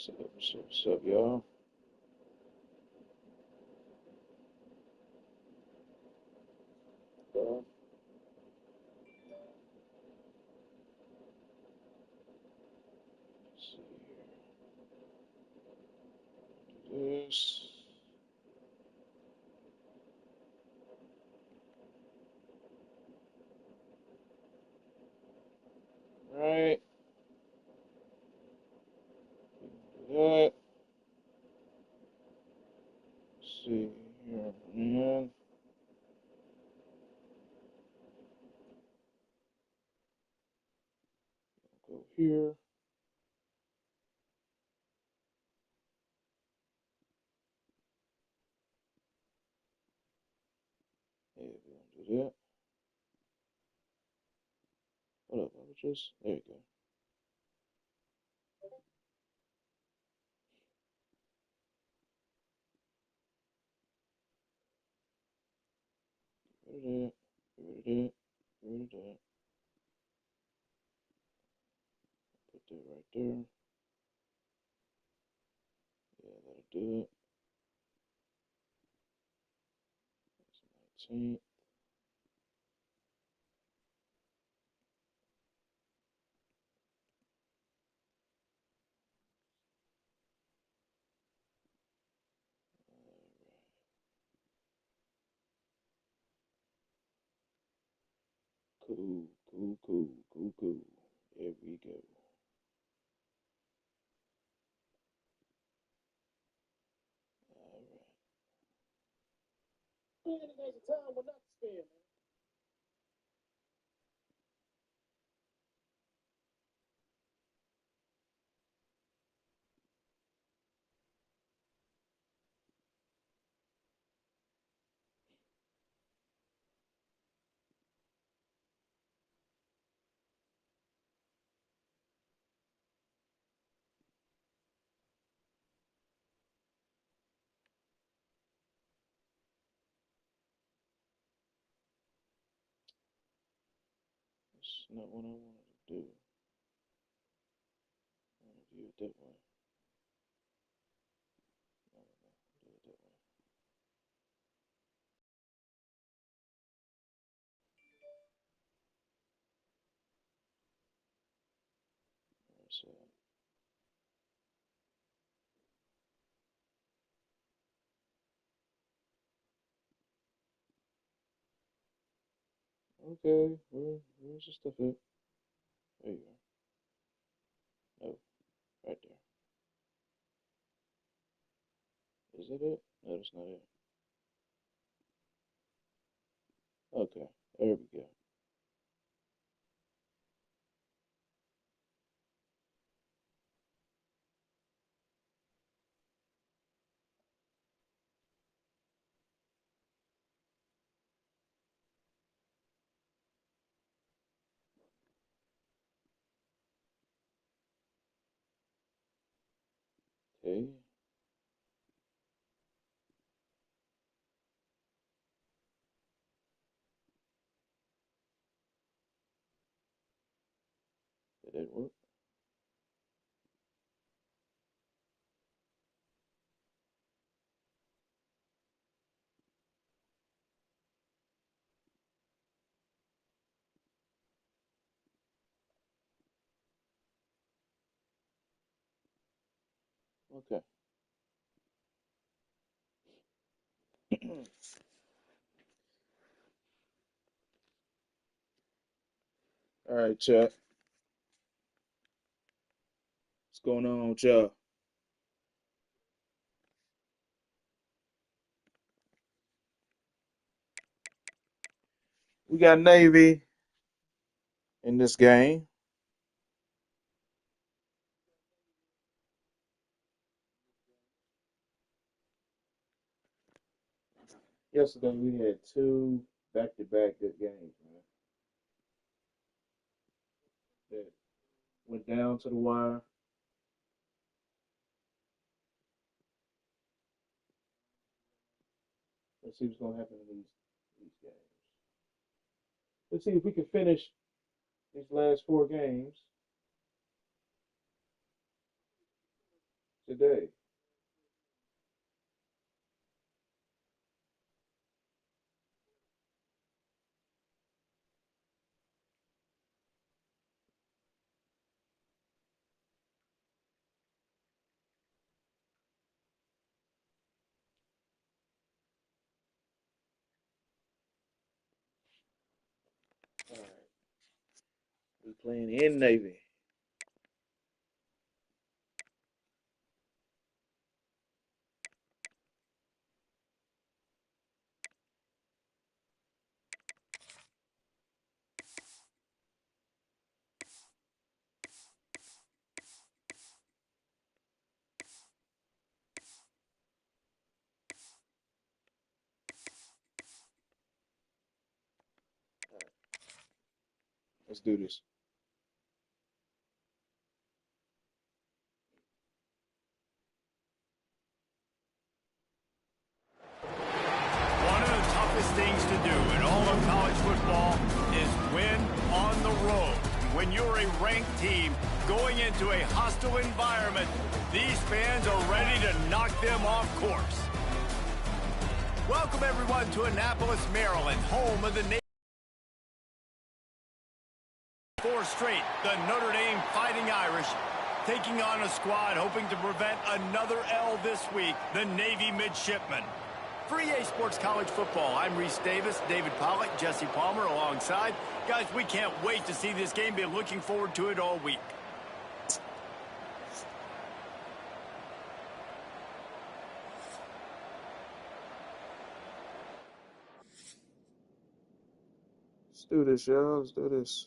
What's up, y'all? Let's see here. Do this. Right. Do that. Let's see here. And go here. Hey, we're gonna do that. Hold up, I was just there you go. Get rid of that. Get rid of that. Get rid of that. Put that right there. Yeah, that'll do it. That's 19. Cool, cool, cool, cool, cool. There we go. All right. That's not what I wanted to do. I want to do it that way. No, do it that way. So, okay, where's the stuff at? There you go. No, right there. Is that it? No, that's not it. Okay, there we go. Okay, did that work? Okay. All right, chat. What's going on with y'all? We got Navy in this game. Yesterday we had two back-to-back good games, man. That went down to the wire. Let's see what's gonna happen in these games. Let's see if we can finish these last four games. today? All right. We playing in Navy. All right. Let's do this. One of the toughest things to do in all of college football is win on the road. When you're a ranked team going into a hostile environment, these fans are ready to knock them off course. Welcome, everyone, to Annapolis, Maryland, home of the Navy. 4 straight, the Notre Dame Fighting Irish taking on a squad hoping to prevent another L this week, the Navy Midshipmen. For EA Sports College Football, I'm Reese Davis, David Pollack, Jesse Palmer alongside. Guys, we can't wait to see this game. Been looking forward to it all week. Let's do this, y'all. Let's do this.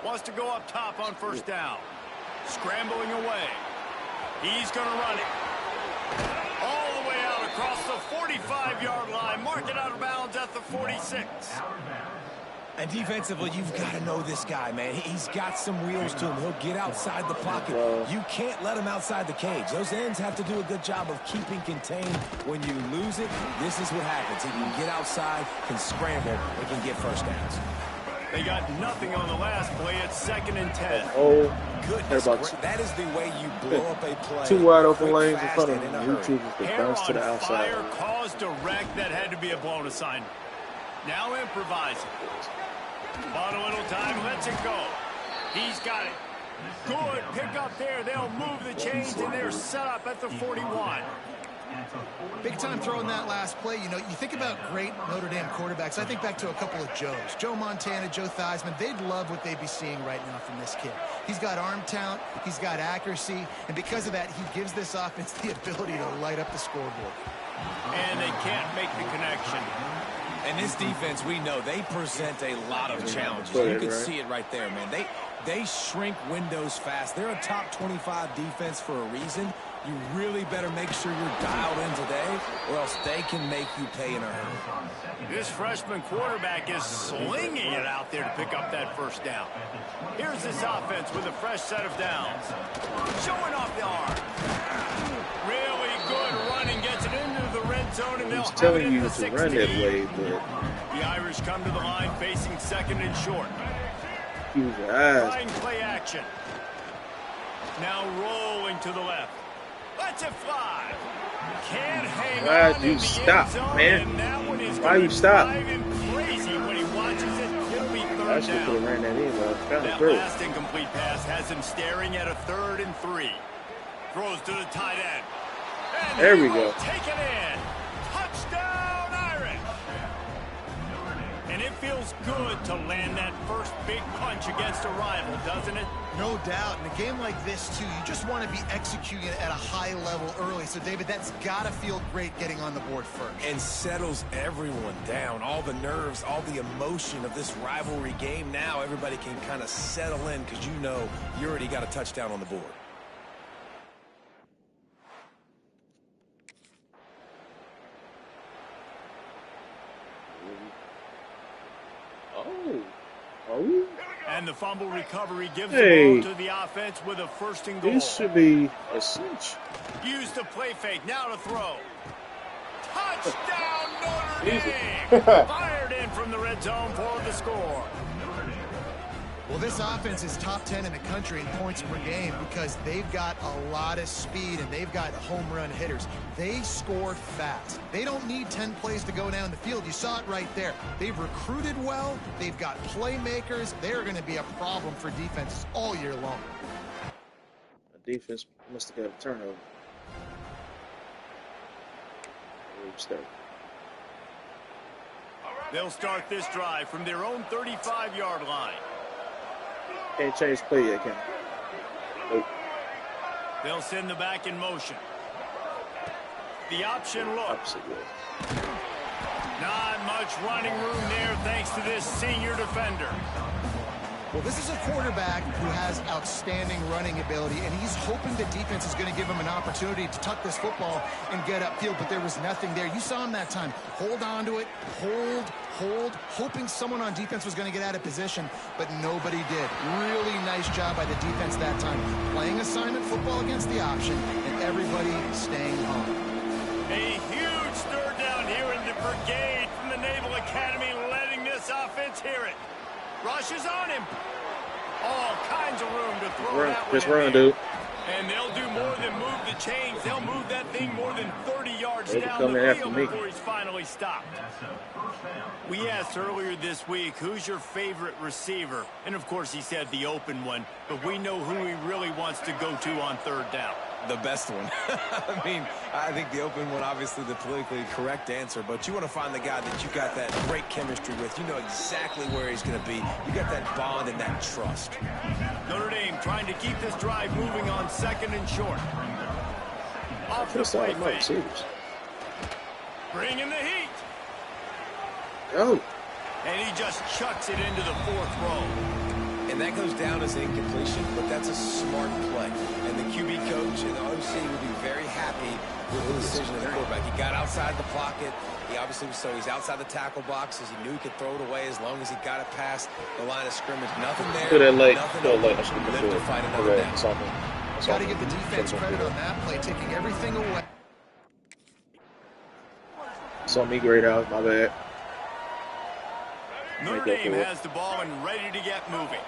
Wants to go up top on first down. Scrambling away. He's going to run it. All the way out across the 45-yard line. Mark it out of bounds at the 46. And defensively, you've got to know this guy, man. He's got some wheels to him. He'll get outside the pocket. You can't let him outside the cage. Those ends have to do a good job of keeping contained. When you lose it, this is what happens. He can get outside, can scramble, and can get first downs. They got nothing on the last play. It's 2nd and 10. Oh, goodness, that is the way you blow up a play. 2 wide open lanes in front of him. You choose to bounce to the outside. Fire caused direct. That had to be a blown assignment. Now improvising. Bought a little time. Lets it go. He's got it. Good pick up there. They'll move the chains, and they're set up at the 41. Big time throwing that last play. You know, you think about great Notre Dame quarterbacks. I think back to a couple of Joes. Joe Montana, Joe Theismann. They'd love what they'd be seeing right now from this kid. He's got arm talent. He's got accuracy. And because of that, he gives this offense the ability to light up the scoreboard. And they can't make the connection. And this defense, we know, they present a lot of challenges. You can see it right there, man. They shrink windows fast. They're a top 25 defense for a reason. You really better make sure you're dialed in today, or else they can make you pay in a hurry. This freshman quarterback is slinging it out there to pick up that first down. Here's this offense with a fresh set of downs. Showing off the arm. Really good running, gets it into the red zone, and they'll have it at the 16. To run that way, but the Irish come to the line facing 2nd and short. use your eyes. Trying play action. Now rolling to the left. Lets it fly. Can't hang Why'd on you in the stop, end zone, man? and that one is Why you stop? drive him crazy when he watches it. It'll be I 3rd should have down. ran that in, but I found That through. last incomplete pass has him staring at a 3rd and 3. Throws to the tight end. And There he we will go. take it in. Touchdown, Irish. And it feels good to land that first big punch against a rival, doesn't it? No doubt. In a game like this, too, you just want to be executing it at a high level early. So, David, that's got to feel great getting on the board first. And settles everyone down. All the nerves, all the emotion of this rivalry game. Now everybody can kind of settle in because you know you already got a touchdown on the board. Are we? And the fumble recovery gives Hey. the ball to the offense with a 1st and goal. This should be a cinch. Use the play fake. Now to throw. Touchdown, Notre Easy. Dame! Fired in from the red zone for the score. Well, this offense is top 10 in the country in points per game because they've got a lot of speed and they've got home run hitters. They score fast. They don't need 10 plays to go down the field. You saw it right there. They've recruited well. They've got playmakers. They're going to be a problem for defenses all year long. The defense must have got a turnover. They'll start this drive from their own 35-yard line. Can't change play yet, can they? Nope. They'll send the back in motion. The option look. Opposite way. Not much running room there thanks to this senior defender. Well, this is a quarterback who has outstanding running ability, and he's hoping the defense is going to give him an opportunity to tuck this football and get upfield, but there was nothing there. You saw him that time. Hold on to it, hold, hoping someone on defense was going to get out of position, but nobody did. Really nice job by the defense that time. Playing assignment football against the option, and everybody staying home. A huge third down here in the brigade from the Naval Academy, letting this offense hear it. Rushes on him. All kinds of room to throw that one. Just run, dude. And they'll do more than move the chains. They'll move that thing more than 30 yards They down come the in after field me. before he's finally stopped. We asked earlier this week, who's your favorite receiver? And, of course, he said the open one. But we know who he really wants to go to on third down. The best one. I mean, I think the open one, obviously the politically correct answer, but you want to find the guy that you got that great chemistry with. You know exactly where he's going to be. You got that bond and that trust. Notre Dame trying to keep this drive moving on 2nd and short. Off the play fake. Bringing the heat. Go. And he just chucks it into the 4th row. And that goes down as an incompletion, but that's a smart play. And the QB coach and the OC will be very happy with the decision of the quarterback. He got outside the pocket. He obviously was he's outside the tackle boxes. He knew he could throw it away as long as he got it past the line of scrimmage. Nothing there. Put that late. Nothing Put that late. open. Live to fight another down. Got to give the defense credit on that play, taking everything away. Saw me grayed out. My bad. Notre Dame has the ball and ready to get moving.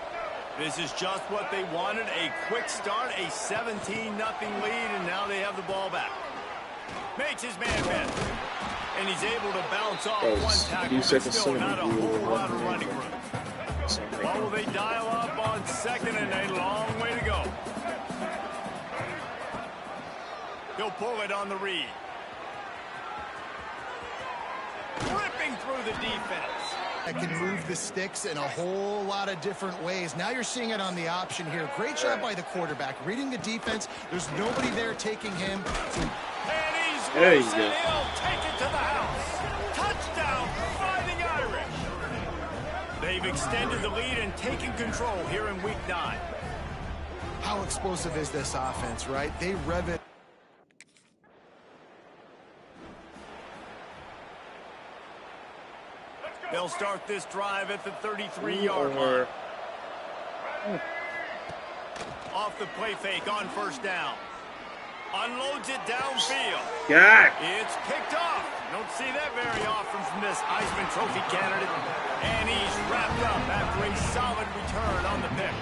This is just what they wanted, a quick start, a 17-0 lead, and now they have the ball back. Makes his man miss. And he's able to bounce off one tackle, but still not a whole lot of running room. What will they dial up on 2nd and a long way to go? He'll pull it on the read. Ripping through the defense. That can move the sticks in a whole lot of different ways. Now you're seeing it on the option here. Great job by the quarterback. Reading the defense. There's nobody there taking him. And he's there you loose go. and he'll take it to the house. Touchdown, Fighting Irish. They've extended the lead and taken control here in Week 9. How explosive is this offense, right? They rev it. They'll start this drive at the 33-yard line. Off the play fake on 1st down. Unloads it downfield. God. It's picked off. Don't see that very often from this Heisman Trophy candidate. And he's wrapped up after a solid return on the pick.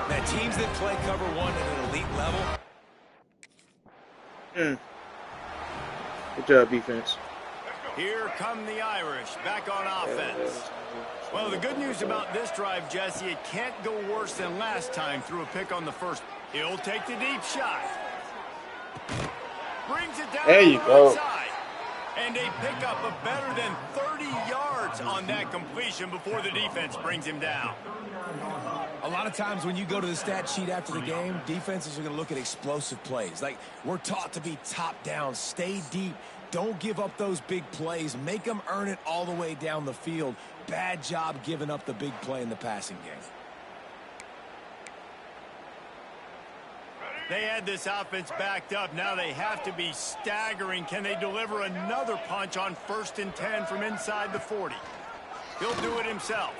Now, teams that play cover one at an elite level. Good job, defense. Here come the Irish back on offense. Well, the good news about this drive, Jesse, it can't go worse than last time through a pick on the first. He'll take the deep shot. Brings it down there on you the go. right side. And a pickup of better than 30 yards on that completion before the defense brings him down. A lot of times when you go to the stat sheet after the game, defenses are going to look at explosive plays. Like, we're taught to be top down, stay deep, don't give up those big plays, make them earn it all the way down the field. Bad job giving up the big play in the passing game. They had this offense backed up. Now they have to be staggering. Can they deliver another punch on 1st and 10 from inside the 40? He'll do it himself.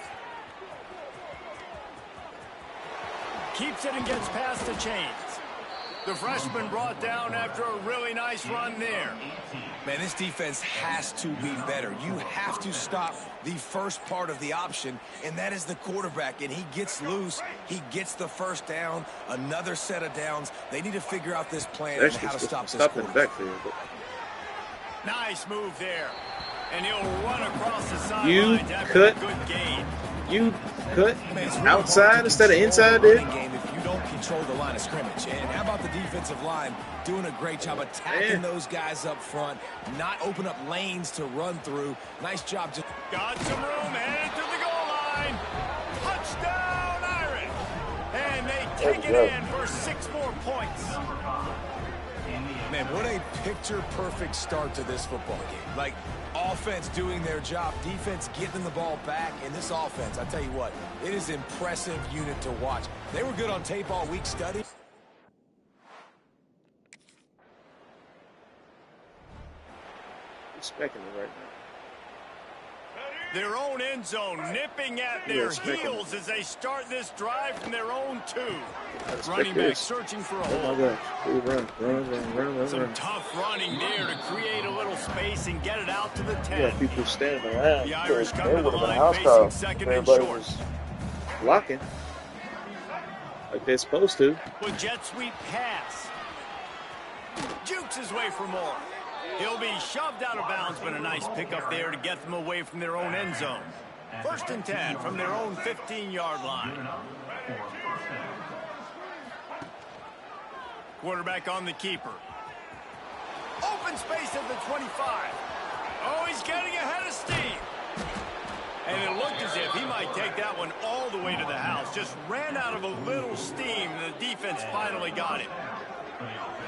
Keeps it and gets past the chains. The freshman brought down after a really nice run there. Man, this defense has to be better. You have to stop the first part of the option, and that is the quarterback. And he gets loose. He gets the first down, another set of downs. They need to figure out this plan and how to stop this quarterback. Nice move there. And he'll run across the sidelines after a good gain. You cut outside instead of inside there? If you don't control the line of scrimmage. And how about the defensive line doing a great job attacking those guys up front, not open up lanes to run through. Nice job. Got some room, headed to the goal line. Touchdown, Irish. And they take it in for 6 more points. Man, what a picture-perfect start to this football game. Like, offense doing their job, defense getting the ball back, and this offense, I tell you what, it is an impressive unit to watch. They were good on tape all week studying. Respecting it right now. Their own end zone nipping at their heels as they start this drive from their own 2. Running back searching for a hole. Oh my gosh. Run. Some tough running there to create a little space and get it out to the 10. Yeah, people standing around. The Irish come to the line facing second and short. Blocking like they're supposed to. With jet sweep pass. Jukes his way for more. He'll be shoved out of bounds, but a nice pickup there to get them away from their own end zone. 1st and 10 from their own 15-yard line. Quarterback on the keeper. Open space at the 25. Oh, he's getting ahead of steam. And it looked as if he might take that one all the way to the house. Just ran out of a little steam, and the defense finally got it.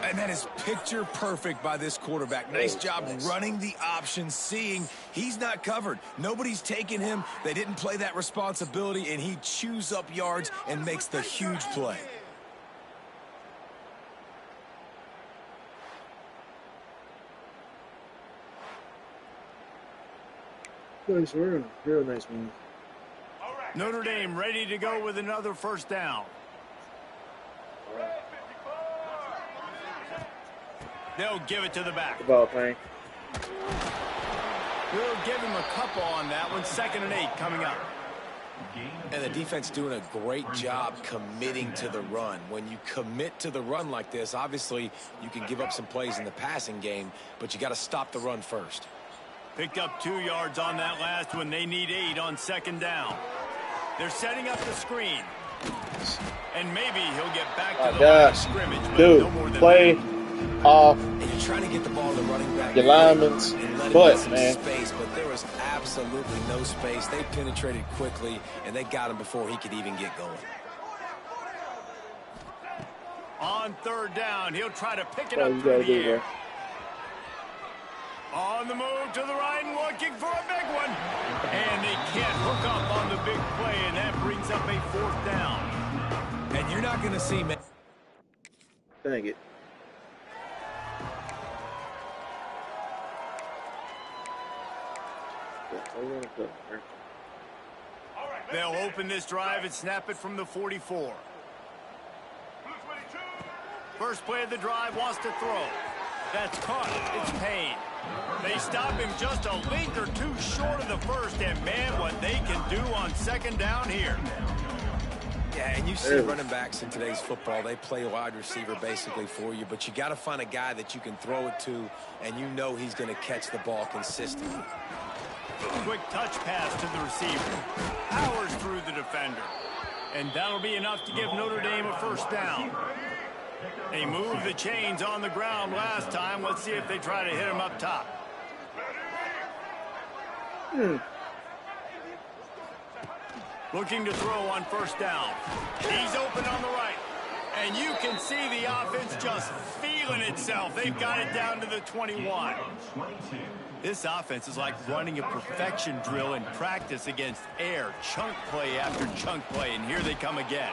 And that is picture perfect by this quarterback. Nice job running the option, seeing he's not covered. Nobody's taking him. They didn't play that responsibility, and he chews up yards and makes the huge play. Nice run. Real nice move. Notre Dame ready to go with another 1st down. They'll give it to the back. The ball playing. We'll give him a couple on that one. 2nd and 8 coming up. And the defense doing a great job committing to the run. When you commit to the run like this, obviously you can give up some plays in the passing game, but you got to stop the run first. Picked up 2 yards on that last one. They need 8 on 2nd down. They're setting up the screen. And maybe he'll get back to the line of scrimmage. But no more than play that. Off. And you're trying to get the ball to the running back. Your lineman's butt, man. Space, but there was absolutely no space. They penetrated quickly, and they got him before he could even get going. On 3rd down, he'll try to pick it up through the air. On the move to the right and looking for a big one. And they can't hook up on the big play, and that brings up a 4th down. And you're not going to see... Dang it. They'll open this drive and snap it from the 44. First play of the drive, wants to throw. That's caught. It's Payne. They stop him just a length or 2 short of the first, and man, what they can do on 2nd down here. Yeah, and you see running backs in today's football, they play wide receiver basically for you, but you got to find a guy that you can throw it to, and you know he's going to catch the ball consistently. Quick touch pass to the receiver. Powers through the defender. And that'll be enough to give Notre Dame a 1st down. They moved the chains on the ground last time. Let's see if they try to hit him up top. Looking to throw on 1st down. He's open on the right. And you can see the offense just feeling itself. They've got it down to the 21. This offense is like running a perfection drill in practice against air. Chunk play after chunk play, and here they come again.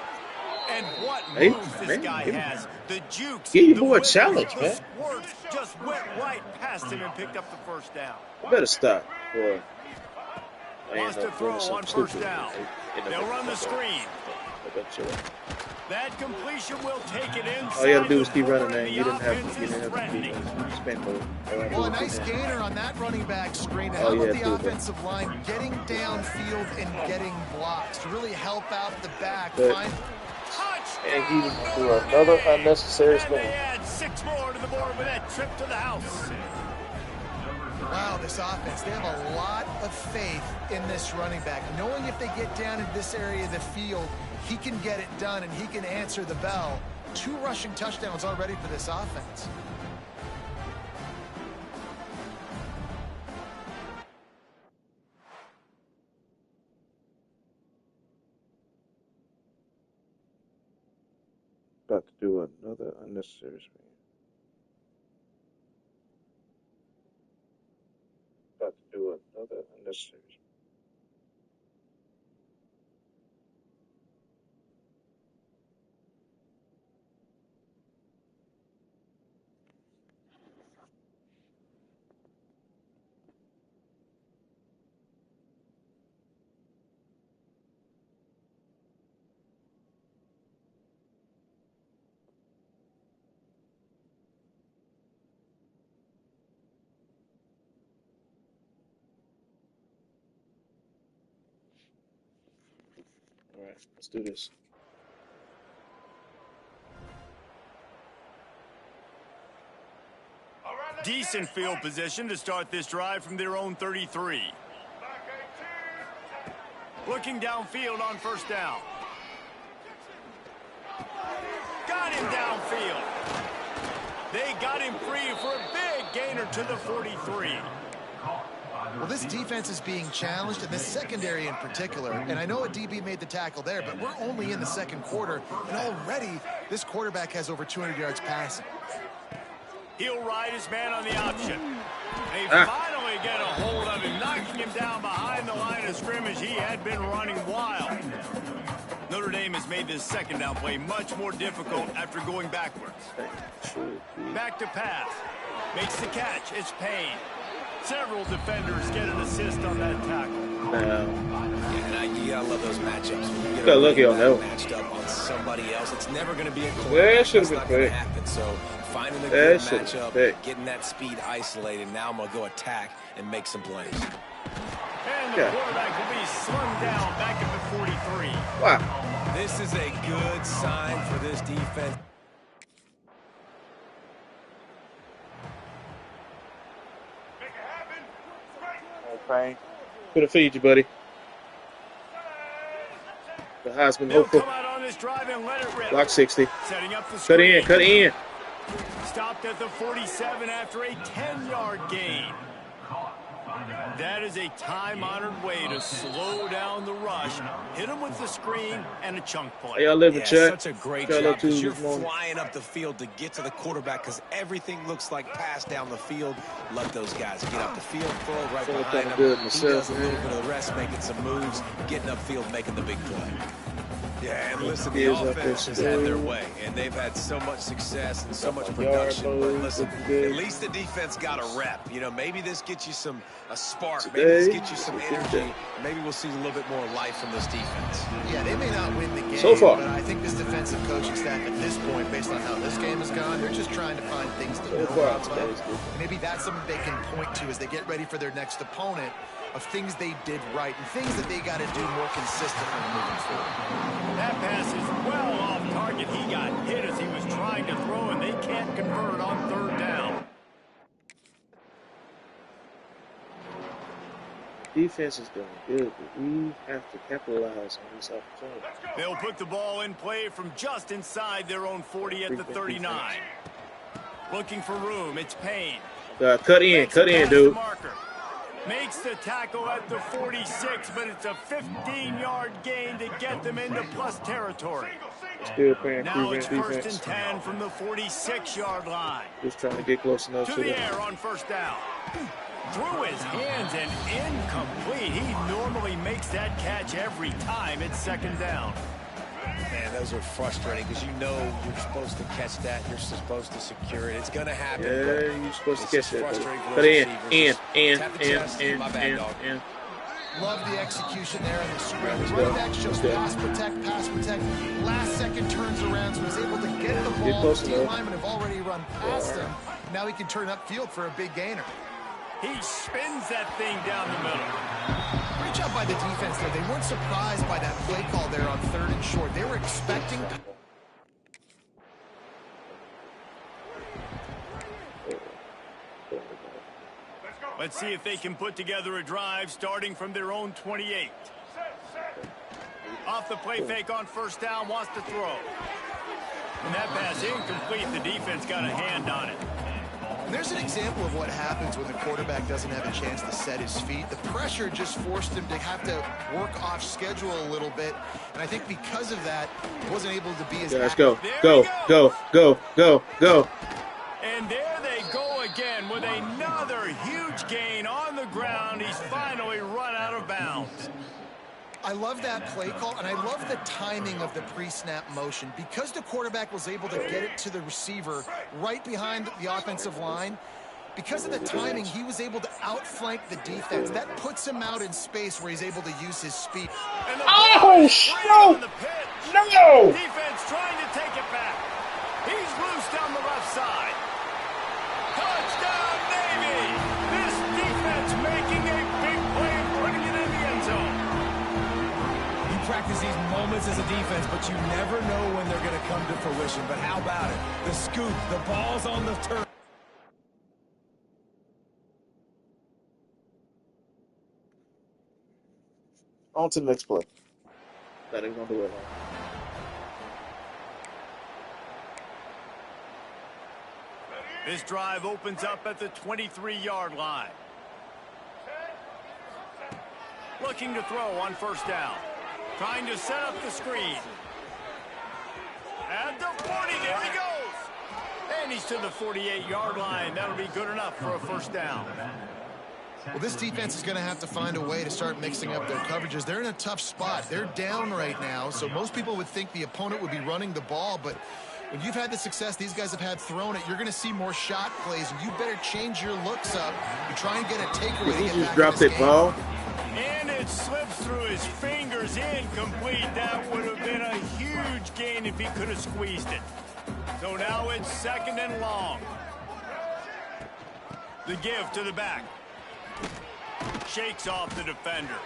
And what moves this guy has. The jukes. Give your boy a challenge, man. Just went right past him and picked up the 1st down. I better stop, boy. Wants to throw on first down. They'll run the screen. That completion will take it inside. All you gotta do is keep running, man. The You didn't have offense to. You is didn't have to threatening. be spin mode. Well, a nice gainer on that running back screen. How about the offensive line getting downfield and getting blocks to really help out the back? And he do another unnecessary And they spin. add 6 more to the board with that trip to the house. Wow, this offense, they have a lot of faith in this running back. Knowing if they get down in this area of the field, he can get it done and he can answer the bell. 2 rushing touchdowns already for this offense. About to do another unnecessary spin. About to do another unnecessary spin. All right, let's do this. Decent field position to start this drive from their own 33. Looking downfield on first down. Got him downfield. They got him free for a big gainer to the 43. Well, this defense is being challenged, and this secondary in particular. And I know a DB made the tackle there, but we're only in the second quarter, and already this quarterback has over 200 yards passing. He'll ride his man on the option. They finally get a hold of him, knocking him down behind the line of scrimmage. He had been running wild. Notre Dame has made this second down play much more difficult after going backwards. Back to pass. Makes the catch. It's Payne. Several defenders get an assist on that tackle. You gotta love those matchups. When you Got lucky on that one. matched up on somebody else, it's never going to be a corner. That should have That's been not going to quick. happen. So finding a That good should have matchup, been quick. getting that speed isolated. Now I'm going to go attack and make some plays. And the quarterback will be slung down back at the 43. Wow. This is a good sign for this defense. Payne. Gonna feed you, buddy. The Heisman They'll hopeful. come out on this drive and let it rip. Block 60. Setting up the Cut screen. in, cut in. Stopped at the 47 after a 10-yard gain. That is a time-honored way to slow down the rush, hit them with the screen, and a chunk How play. y'all living, Yeah, Chuck? such a great Hello job to because you you're this morning. flying up the field to get to the quarterback because everything looks like pass down the field. Let those guys get up the field, throw it right Feeling behind kinda him. good He myself, does a little man. bit of the rest, making some moves, getting upfield, making the big play. Yeah, and listen, the Is up offense there has had their today. way, and they've had so much success and so much Yard production. But mode, listen, looking good. at least the defense got a rep. You know, maybe this gets you a spark. Maybe Today, this gets you some it's a good energy. day. Maybe we'll see a little bit more life from this defense. Yeah, they may not win the game, So far. but I think this defensive coaching staff at this point, based on how this game has gone, they're just trying to find things to build far, off today's good. of. Maybe that's something they can point to as they get ready for their next opponent, of things they did right and things that they got to do more consistently moving forward. That pass is well off target. He got hit as he was trying to throw, and they can't convert on third down. Defense is doing good, but we have to capitalize on this opportunity. They'll put the ball in play from just inside their own 40 at the 39. Looking for room. It's Payne. Cut in, Makes cut a in, pass to dude. Marker. Makes the tackle at the 46, but it's a 15-yard gain to get them into plus territory. Still playing Now it's prevent first and defense. 10 from the 46-yard line. Just trying to get close enough To to the the air on first down. Through his hands and incomplete. He normally makes that catch every time. It's second down. Man, those are frustrating because you know you're supposed to catch that. You're supposed to secure it. It's going to happen. Yeah, you're supposed to It's catch just that. frustrating for Cut those in, receivers. Just tap the chest. in, My bad, dog. in. Love the execution there on the screen. The running back shows pass protect. Last second turns around, so he's able to get the ball. The D linemen have already run past him. Now he can turn upfield for a big gainer. He spins that thing down the middle. Great job by the defense there. They weren't surprised by that play call there on 3rd and short. They were expecting... Let's see if they can put together a drive starting from their own 28. Off the play fake on 1st down, wants to throw. And that pass incomplete. The defense got a hand on it. And there's an example of what happens when the quarterback doesn't have a chance to set his feet. The pressure just forced him to have to work off schedule a little bit. And I think because of that, he wasn't able to be as active. Go. Go. And there they go again with another huge gain on the ground. He's finally run out of bounds. I love that play call, and I love the timing of the pre-snap motion. Because the quarterback was able to get it to the receiver right behind the offensive line, because of the timing, he was able to outflank the defense. That puts him out in space where he's able to use his speed. Oh, shoot! No! Defense trying to take it back. He's loose down the left side. Touchdown, Navy! This defense making a big play and putting it in the end zone. You practice these moments as a defense, but you never know when they're going to come to fruition. But how about it? The scoop, the ball's on the turf. On to the next play. That ain't gonna do it. This drive opens up at the 23-yard line. Looking to throw on 1st down. Trying to set up the screen. At the 40, there he goes. And he's to the 48-yard line. That'll be good enough for a 1st down. Well, this defense is going to have to find a way to start mixing up their coverages. They're in a tough spot. They're down right now, so most people would think the opponent would be running the ball, but when you've had the success these guys have had throwing it, you're going to see more shot plays, and you better change your looks up and try and get a takeaway. He just dropped that ball. And it slips through his fingers, incomplete. That would have been a huge gain if he could have squeezed it. So now it's 2nd and long. The give to the back. Shakes off the defender.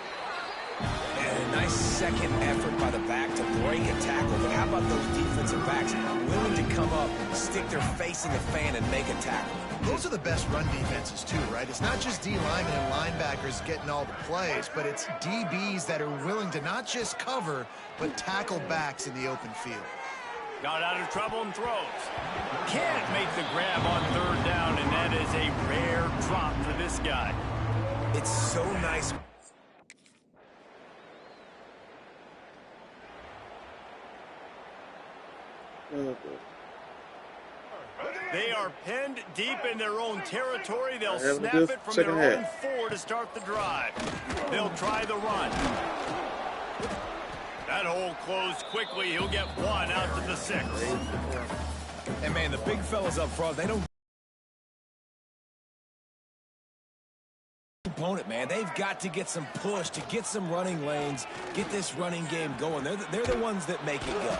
And a nice second effort by the back to break a tackle. But how about those defensive backs willing to come up, stick their face in the fan, and make a tackle? Those are the best run defenses, too, right? It's not just D linemen and linebackers getting all the plays, but it's DBs that are willing to not just cover, but tackle backs in the open field. Got out of trouble and throws. Can't make the grab on 3rd down, and that is a rare drop for this guy. It's so nice. They are pinned deep in their own territory. They'll snap good it from second their half. own 4 to start the drive. They'll try the run. That hole closed quickly. He'll get 1 out to the 6. And, man, the big fellas up front, they don't... opponent, man. They've got to get some push, to get some running lanes, get this running game going. They're the ones that make it go.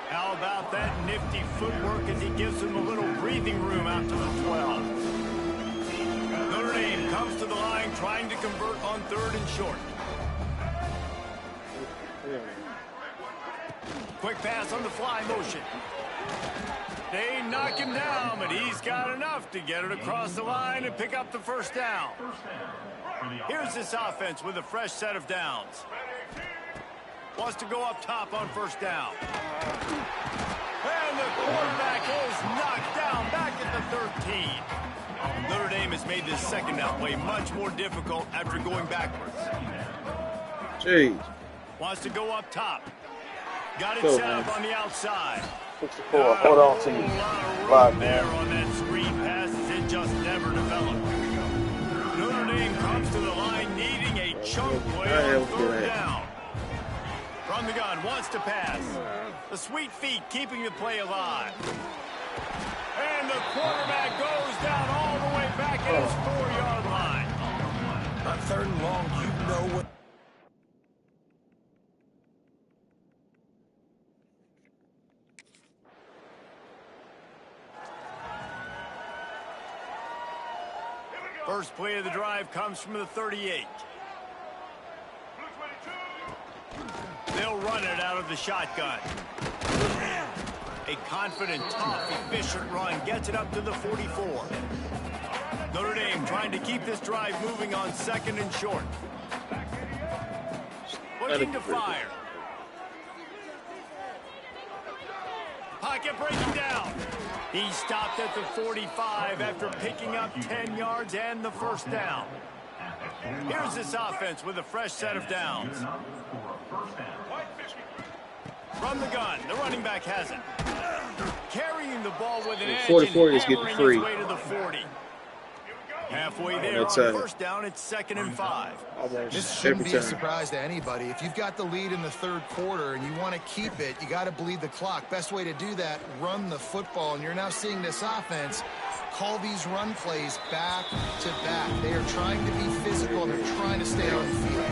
How about that nifty footwork as he gives him a little breathing room out to the 12. Notre Dame comes to the line trying to convert on 3rd and short. Quick pass on the fly motion. They knock him down, but he's got enough to get it across the line and pick up the 1st down. Here's this offense with a fresh set of downs. Wants to go up top on 1st down. And the quarterback is knocked down back at the 13. Notre Dame has made this 2nd down play much more difficult after going backwards. Jeez. Wants to go up top. Got it set up on the outside. 64. Hold on to you. Right there on that screen pass as it just never developed. Notre Dame comes to the line needing a chunk play on 3rd down. From the gun, wants to pass. The sweet feet keeping the play alive. And the quarterback goes down all the way back at his 4-yard line. On 3rd and long, you know what... First play of the drive comes from the 38. They'll run it out of the shotgun. A confident, tough, efficient run gets it up to the 44. Notre Dame trying to keep this drive moving on 2nd and short. Looking to fire. Pocket breaking down. He stopped at the 45 after picking up 10 yards and the first down. Here's this offense with a fresh set of downs. From the gun, the running back has it. Carrying the ball with an edge 44 and is getting hammering free. his way to the 40. Halfway there on first down, it's 2nd and 5. This shouldn't be a surprise to anybody. If you've got the lead in the 3rd quarter and you want to keep it, you got to bleed the clock. Best way to do that, run the football. And you're now seeing this offense call these run plays back to back. They are trying to be physical and they're trying to stay on the field.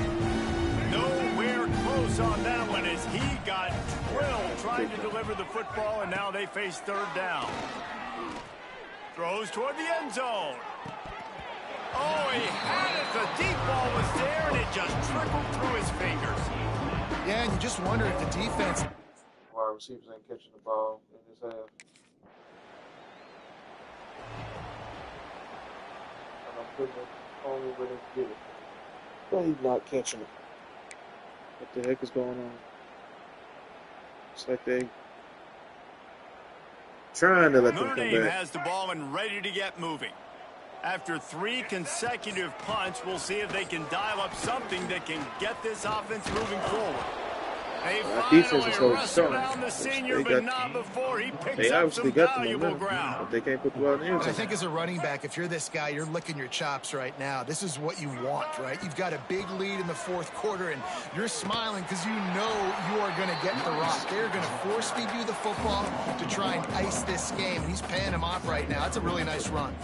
Nowhere close on that one as he got drilled trying to deliver the football, and now they face 3rd down. Throws toward the end zone. Oh, he had it. The deep ball was there, and it just trickled through his fingers. Yeah, and you just wonder if the defense... Wide receivers ain't catching the ball in his half. And I'm putting it only where they get it. But he's not catching it. What the heck is going on? It's like they trying to let them come back. Notre Dame has the ball and ready to get moving. After 3 consecutive punts, we'll see if they can dial up something that can get this offense moving forward. They finally wrestle down the senior, but not before he picks up some valuable ground. But they can't put the ball in the end zone. I think as a running back, if you're this guy, you're licking your chops right now. This is what you want, right? You've got a big lead in the 4th quarter, and you're smiling because you know you are going to get the rock. They're going to force feed you the football to try and ice this game. He's paying him off right now. That's a really nice run.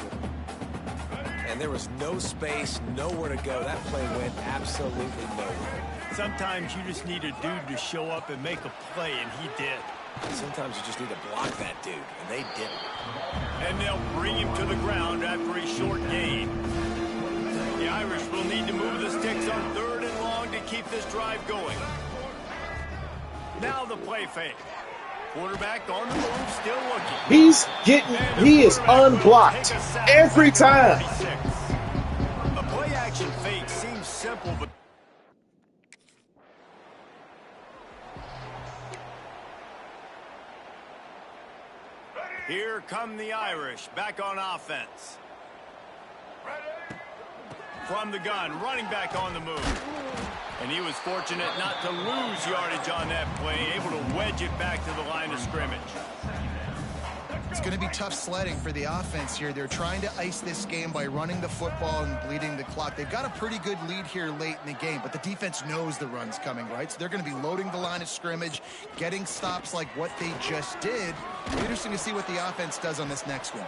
And there was no space, nowhere to go. That play went absolutely nowhere. Sometimes you just need a dude to show up and make a play, and he did. Sometimes you just need to block that dude, and they didn't. And they'll bring him to the ground after a short gain. The Irish will need to move the sticks on 3rd and long to keep this drive going. Now the play fake. Quarterback on the move, still looking. He is unblocked every time. A play action fake seems simple, but here come the Irish back on offense. From the gun, running back on the move. And he was fortunate not to lose yardage on that play, able to wedge it back to the line of scrimmage. It's going to be tough sledding for the offense here. They're trying to ice this game by running the football and bleeding the clock. They've got a pretty good lead here late in the game, but the defense knows the run's coming, right? So they're going to be loading the line of scrimmage, getting stops like what they just did. It'll be interesting to see what the offense does on this next one.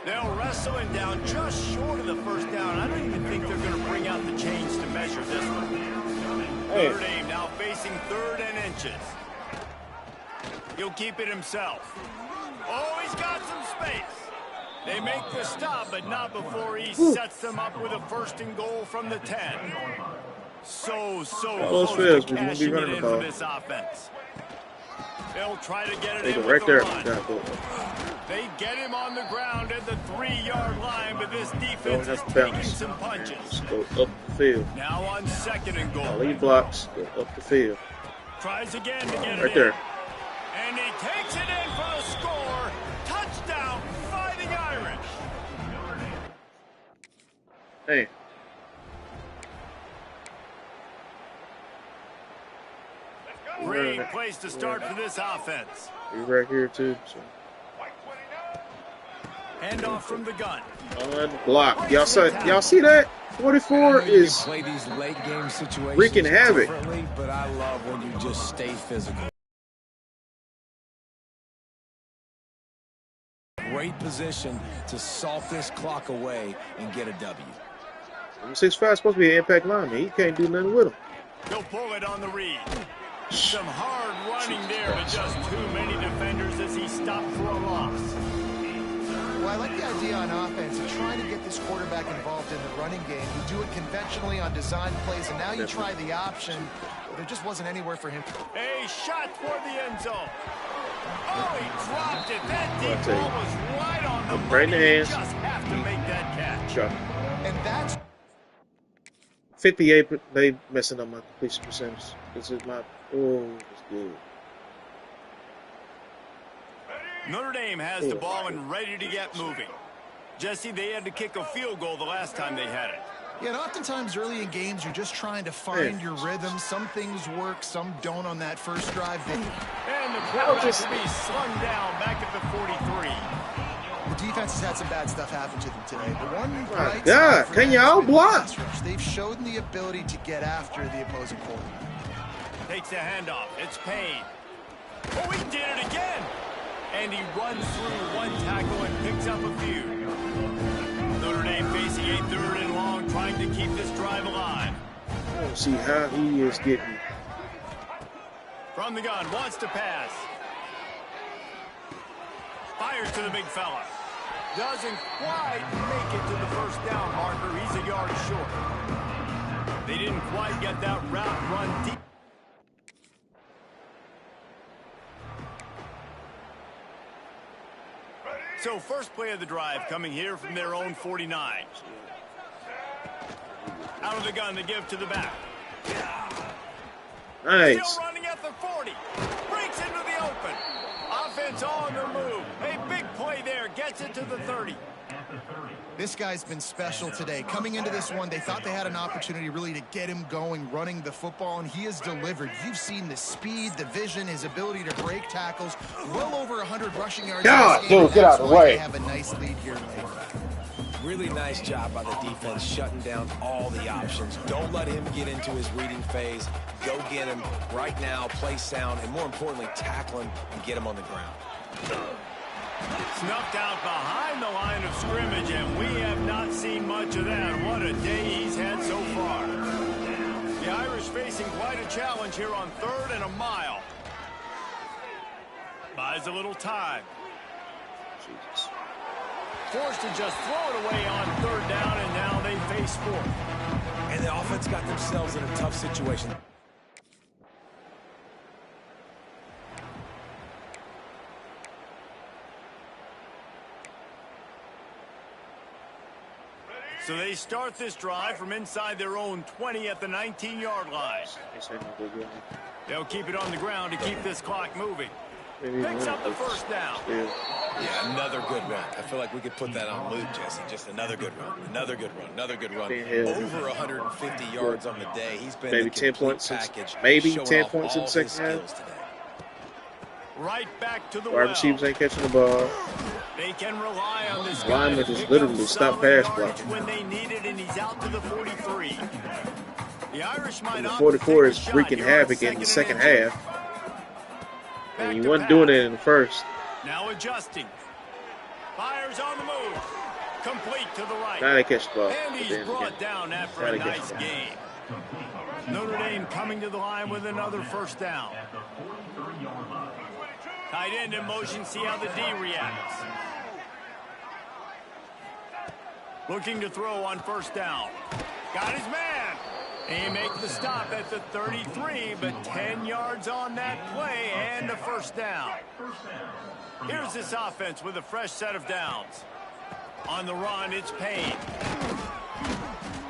They'll wrestle him down just short of the first down. I don't even think they're going to bring out the chains to measure this one. Notre Dame now facing 3rd and inches. He'll keep it himself. Oh, he's got some space. They make the stop, but not before he sets them up with a 1st and goal from the 10. So close to cashing it in for this offense. They'll try to get it in with the run. They get him on the ground at the 3-yard line, but this defense is taking some punches. Go up the field. Now on 2nd and goal. Lead blocks, go up the field. Tries again to get it right there. And he takes it in for the score. Touchdown, Fighting Irish. Hey. Great place to start for this offense. He's right here too. So. Handoff from the gun. Unblocked. Y'all see that? 44 is play these late game situations wreaking havoc. But I love when you just stay physical. Great position to salt this clock away and get a W. 6'5" supposed to be an impact lineman. He can't do nothing with him. He'll pull it on the read. Some hard running there, but just too many defenders as he stopped for a loss. Well, I like the idea on offense of trying to get this quarterback involved in the running game. You do it conventionally on design plays, and now you try the option. There just wasn't anywhere for him. A shot toward the end zone. Oh, he dropped it. That deep ball was right on the money. You just have to make that catch. Sure. And that's 58. They messing up my completion percentage. This is my it's good. Notre Dame has the ball and ready to get moving. Jesse, they had to kick a field goal the last time they had it. Yeah, and oftentimes early in games, you're just trying to find your rhythm. Some things work, some don't on that first drive. And the quarterback will be slung down back at the 43. The defense has had some bad stuff happen to them today. But one my God, can y'all block? They've shown the ability to get after the opposing quarterback. Takes the handoff. It's Payne. Oh, he did it again. And he runs through one tackle and picks up a few. Notre Dame facing a 3rd and long, trying to keep this drive alive. I don't see how he is getting. From the gun, wants to pass. Fires to the big fella. Doesn't quite make it to the first down marker. He's a yard short. They didn't quite get that route run deep. So first play of the drive coming here from their own 49. Out of the gun, they give to the back. Nice. Still running at the 40. Breaks into the open. Offense on the move. A big play there. Gets it to the 30. This guy's been special today. Coming into this one, they thought they had an opportunity really to get him going, running the football, and he has delivered. You've seen the speed, the vision, his ability to break tackles. Well over 100 rushing yards. God, dude, get out of the way. They have a nice lead here late. Really nice job by the defense shutting down all the options. Don't let him get into his reading phase. Go get him right now, play sound, and more importantly, tackle him and get him on the ground. Snuffed out behind the line of scrimmage, and we have not seen much of that. What a day he's had so far. The Irish facing quite a challenge here on 3rd and a mile. Buys a little time. Jesus. Forced to just throw it away on 3rd down, and now they face 4th. And the offense got themselves in a tough situation. So they start this drive from inside their own 20 at the 19-yard line. They'll keep it on the ground to keep this clock moving. Picks up the first down. Yeah, another good run. I feel like we could put that on loop, Jesse. Just another good run, another good run, another good run. Over 150 yards on the day. He's been maybe 10 points. Maybe 10 points in the second half. Right back to the wide receivers ain't catching the ball. They can rely on this guy. Lineman just literally stopped pass blocking. When they need it, and he's out to the 43. The Irish might the 44 is wreaking havoc in the second half. And he wasn't doing it in the first. Now adjusting. Fires on the move. Complete to the right. Now they catch the ball. And he's brought down after a nice game. Notre Dame coming to the line with another first down. Tight end in motion, see how the D reacts. Looking to throw on first down. Got his man. He makes the stop at the 33, but 10 yards on that play and a first down. Here's this offense with a fresh set of downs. On the run, it's Payne.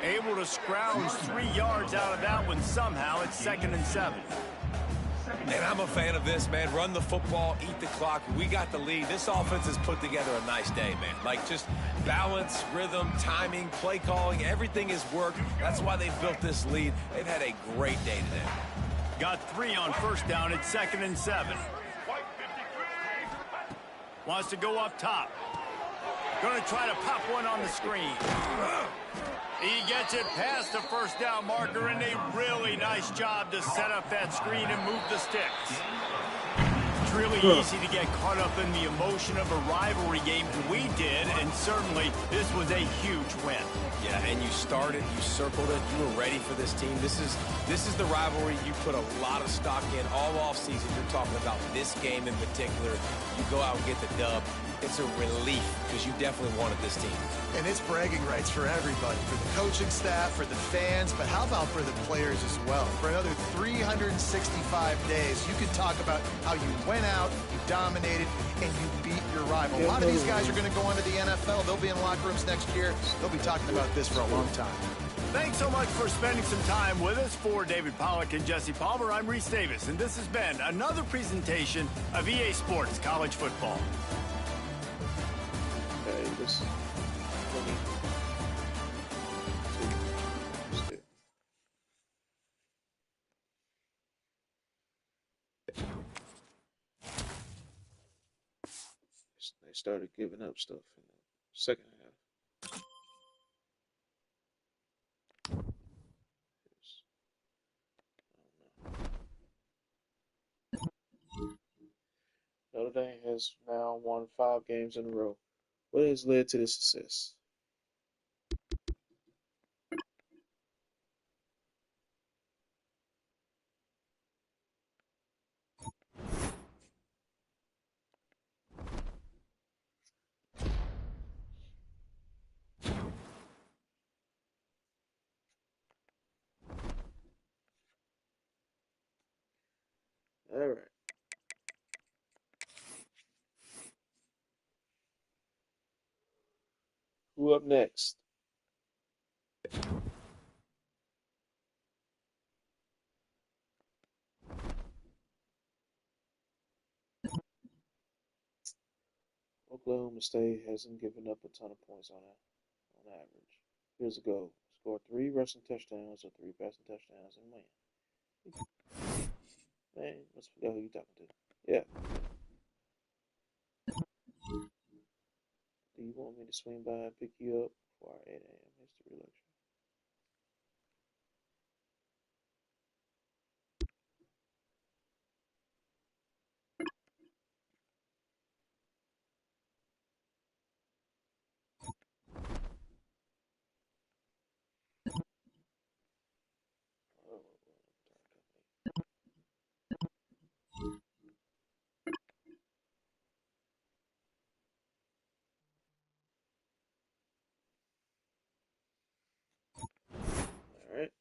Able to scrounge 3 yards out of that one somehow. It's 2nd and 7. And I'm a fan of this, man. Run the football, eat the clock. We got the lead. This offense has put together a nice day, man. Like, just balance, rhythm, timing, play calling, everything has worked. That's why they've built this lead. They've had a great day today. Got 3 on first down. It's 2nd and 7. Wants to go up top. Going to try to pop one on the screen. He gets it past the first down marker, and a really nice job to set up that screen and move the sticks. It's really easy to get caught up in the emotion of a rivalry game. We did, and certainly this was a huge win. Yeah, and you started, you circled it, you were ready for this team. This is the rivalry you put a lot of stock in all offseason. You're talking about this game in particular. You go out and get the dub. It's a relief because you definitely wanted this team. And it's bragging rights for everybody, for the coaching staff, for the fans, but how about for the players as well? For another 365 days, you could talk about how you went out, you dominated, and you beat your rival. A lot of these guys are going to go on to the NFL. They'll be in locker rooms next year. They'll be talking about this for a long time. Thanks so much for spending some time with us. For David Pollack and Jesse Palmer, I'm Reese Davis, and this has been another presentation of EA Sports College Football. Okay, this they started giving up stuff in the second half. Notre Dame has now won 5 games in a row. What has led to this success? All right. Who up next? Oklahoma State hasn't given up a ton of points on average. Here's a goal. Score 3 rushing touchdowns or 3 passing touchdowns and win. Man, let's forget who you talking to. Yeah. Do you want me to swing by and pick you up for our 8 a.m. history lecture? All right.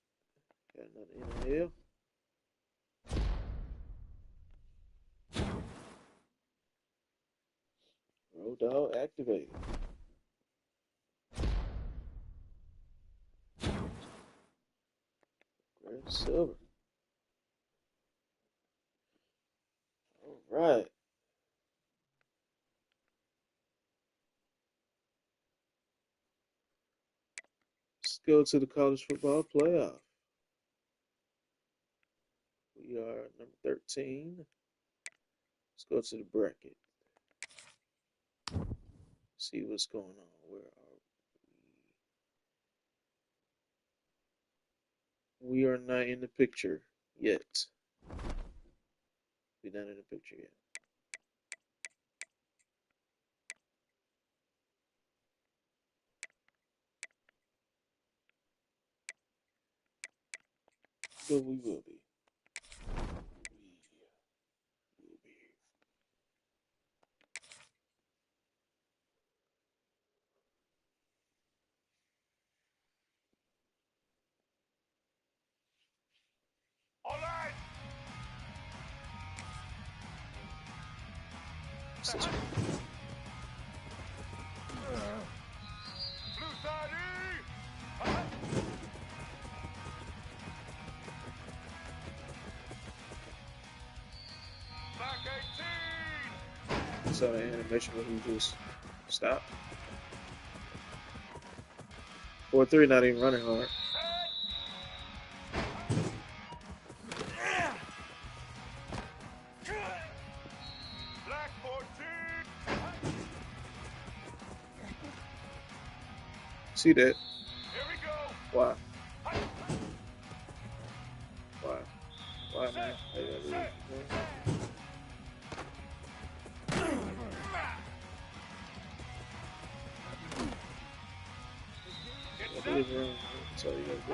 Got another NIL. Road dog activated. Red silver. All right. Let's go to the college football playoff. We are number 13. Let's go to the bracket. See what's going on. Where are we? We are not in the picture yet. We're not in the picture yet. But we will be. We will be. All right. Blue side E. Back 18. So the animation where he just stopped. 4-3, not even running hard. Black 14. See that? Here we go. Why? Why? Why, man? They gotta do it. That's all you gotta do.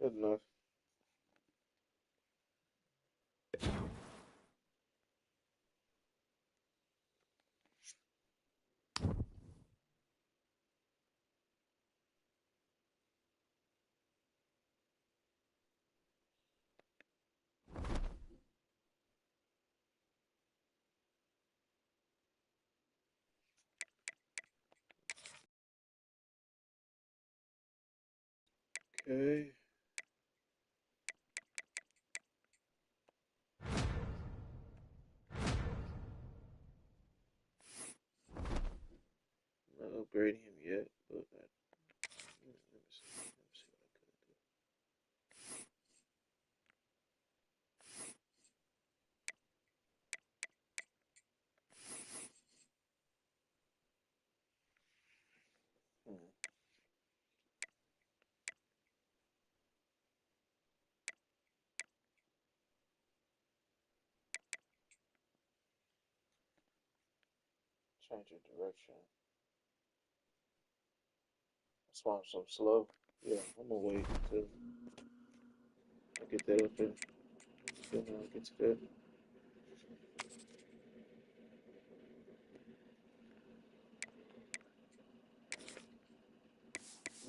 Good enough. Okay. I'm not upgrading him yet, but let me see. Let me see what I could do. Change your direction. That's why I'm so slow. Yeah, I'm gonna wait until I get that up there. Then I'll get to that.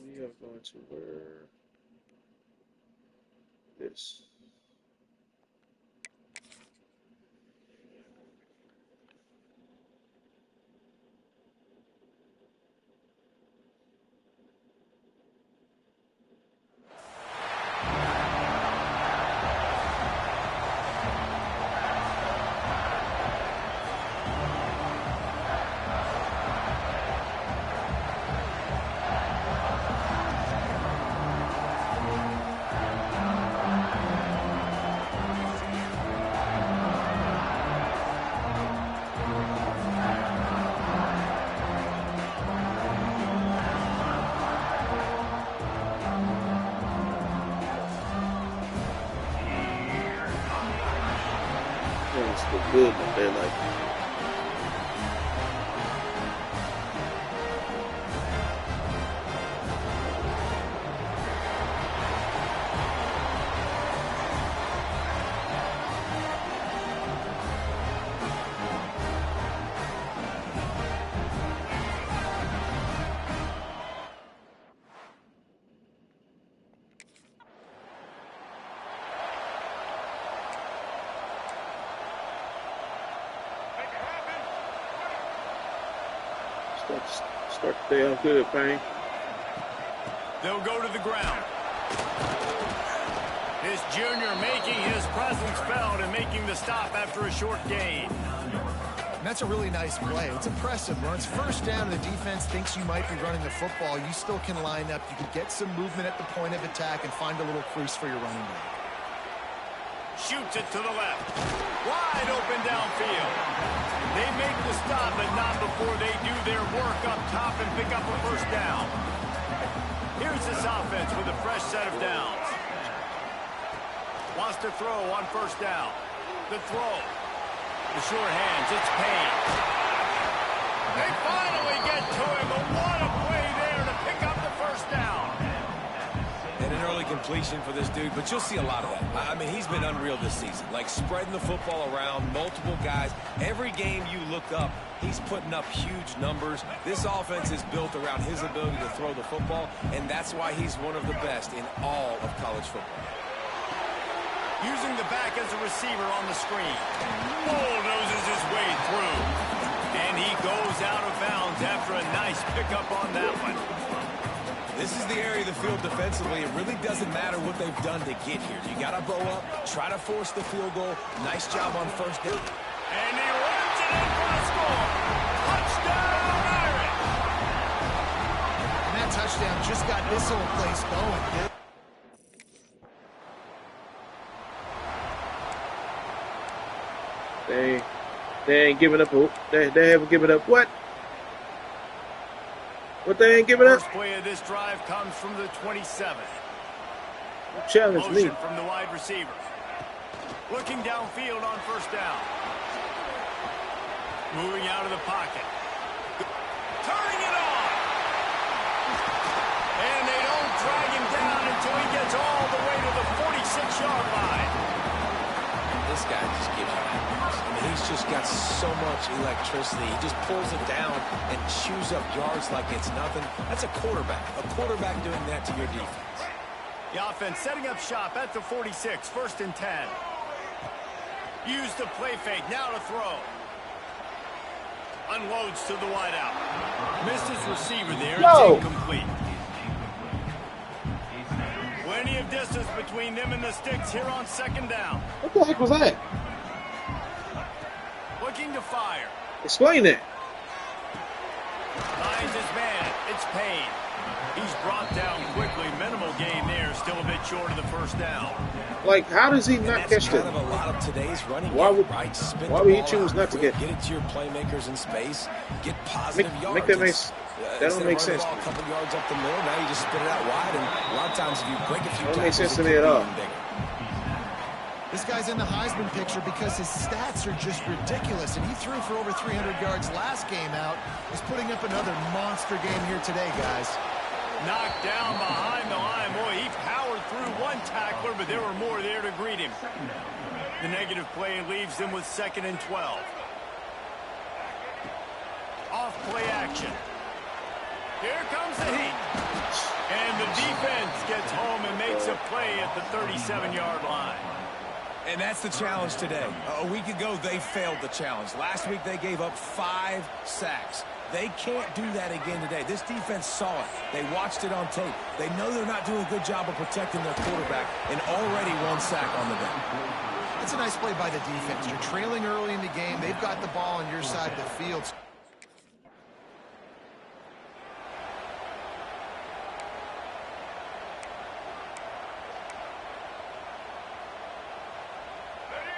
We are going to wear this. It's still good up there, like. Start the day off good, Payne. They'll go to the ground. This junior making his presence felt and making the stop after a short gain. And that's a really nice play. It's impressive. When it's first down and the defense thinks you might be running the football, you still can line up. You can get some movement at the point of attack and find a little crease for your running back. Shoots it to the left. Wide open downfield. They make the stop, but not before they do their work up top and pick up a first down. Here's this offense with a fresh set of downs. Wants to throw on first down. The throw. The short hands, it's Payne. They finally get to him, but what a play there to pick up the first down. And an early completion for this dude, but you'll see a lot of that. I mean, he's been unreal this season. Like, spreading the football around, multiple guys. Every game you look up, he's putting up huge numbers. This offense is built around his ability to throw the football, and that's why he's one of the best in all of college football. Using the back as a receiver on the screen. Bulldozes his way through. And he goes out of bounds after a nice pickup on that one. This is the area of the field defensively. It really doesn't matter what they've done to get here. You got to bow up, try to force the field goal. Nice job on first down. And he runs it in for a score. Touchdown, Irish. And that touchdown just got this whole place going, dude. They ain't giving up. They haven't given up what? What they ain't giving up? First play of this drive comes from the 27. Challenge me. Motion from the wide receiver. Looking downfield on first down. Moving out of the pocket. Turning it on. And they don't drag him down until he gets all the way got so much electricity. He just pulls it down and chews up yards like it's nothing. That's a quarterback. A quarterback doing that to your defense. The offense setting up shop at the 46, 1st and 10. Use the play fake, now to throw. Unloads to the wideout. Missed his receiver there. No. It's incomplete. Plenty of distance between them and the sticks here on 2nd down. What the heck was that? Looking to fire. Explain that. Finds his man. It's Payne. He's brought down quickly. Minimal gain there. Still a bit short of the 1st down. Like, how does he not catch kind that? of a lot of today's running Why would, game, right? why would he choose not to get? Get it to your playmakers in space. Get positive yards. Make that make. That don't make sense. A couple yards up the middle. Now you just spit it out wide, and a lot of times if you break a few That don't make tackles, sense to me at all. This guy's in the Heisman picture because his stats are just ridiculous, and he threw for over 300 yards last game out. He's putting up another monster game here today, guys. Knocked down behind the line. Boy, he powered through one tackler, but there were more there to greet him. The negative play leaves him with 2nd and 12. Off play action. Here comes the heat. And the defense gets home and makes a play at the 37-yard line. And that's the challenge today. A week ago, they failed the challenge. Last week, they gave up 5 sacks. They can't do that again today. This defense saw it. They watched it on tape. They know they're not doing a good job of protecting their quarterback, and already 1 sack on the day. That's a nice play by the defense. You're trailing early in the game. They've got the ball on your side of the field.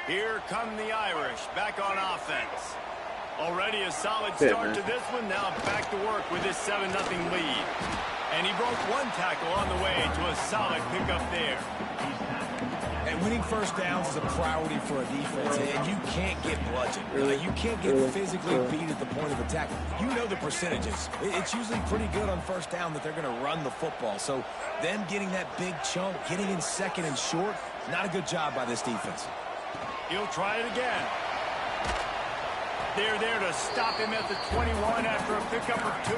Here come the Irish, back on offense. Already a solid start to this one, now back to work with his 7-0 lead. And he broke 1 tackle on the way to a solid pickup there. And winning 1st downs is a priority for a defense, and you can't get bludgeoned. You can't get physically beat at the point of attack. You know the percentages. It's usually pretty good on 1st down that they're going to run the football. So them getting that big chunk, getting in 2nd and short, not a good job by this defense. He'll try it again. They're there to stop him at the 21 after a pickup of 2.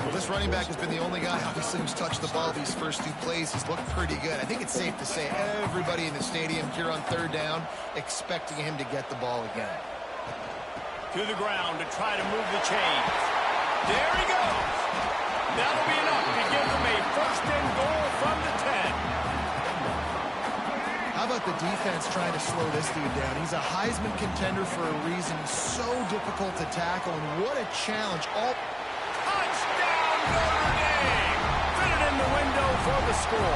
Well, this running back has been the only guy, obviously, who's touched the ball these first 2 plays. He's looked pretty good. I think it's safe to say everybody in the stadium here on 3rd down expecting him to get the ball again. To the ground to try to move the chains. There he goes. That'll be enough to give them a 1st and goal from the 10. How about the defense trying to slow this dude down? He's a Heisman contender for a reason. He's so difficult to tackle, and what a challenge. Touchdown, Notre Dame! Fit it in the window for the score.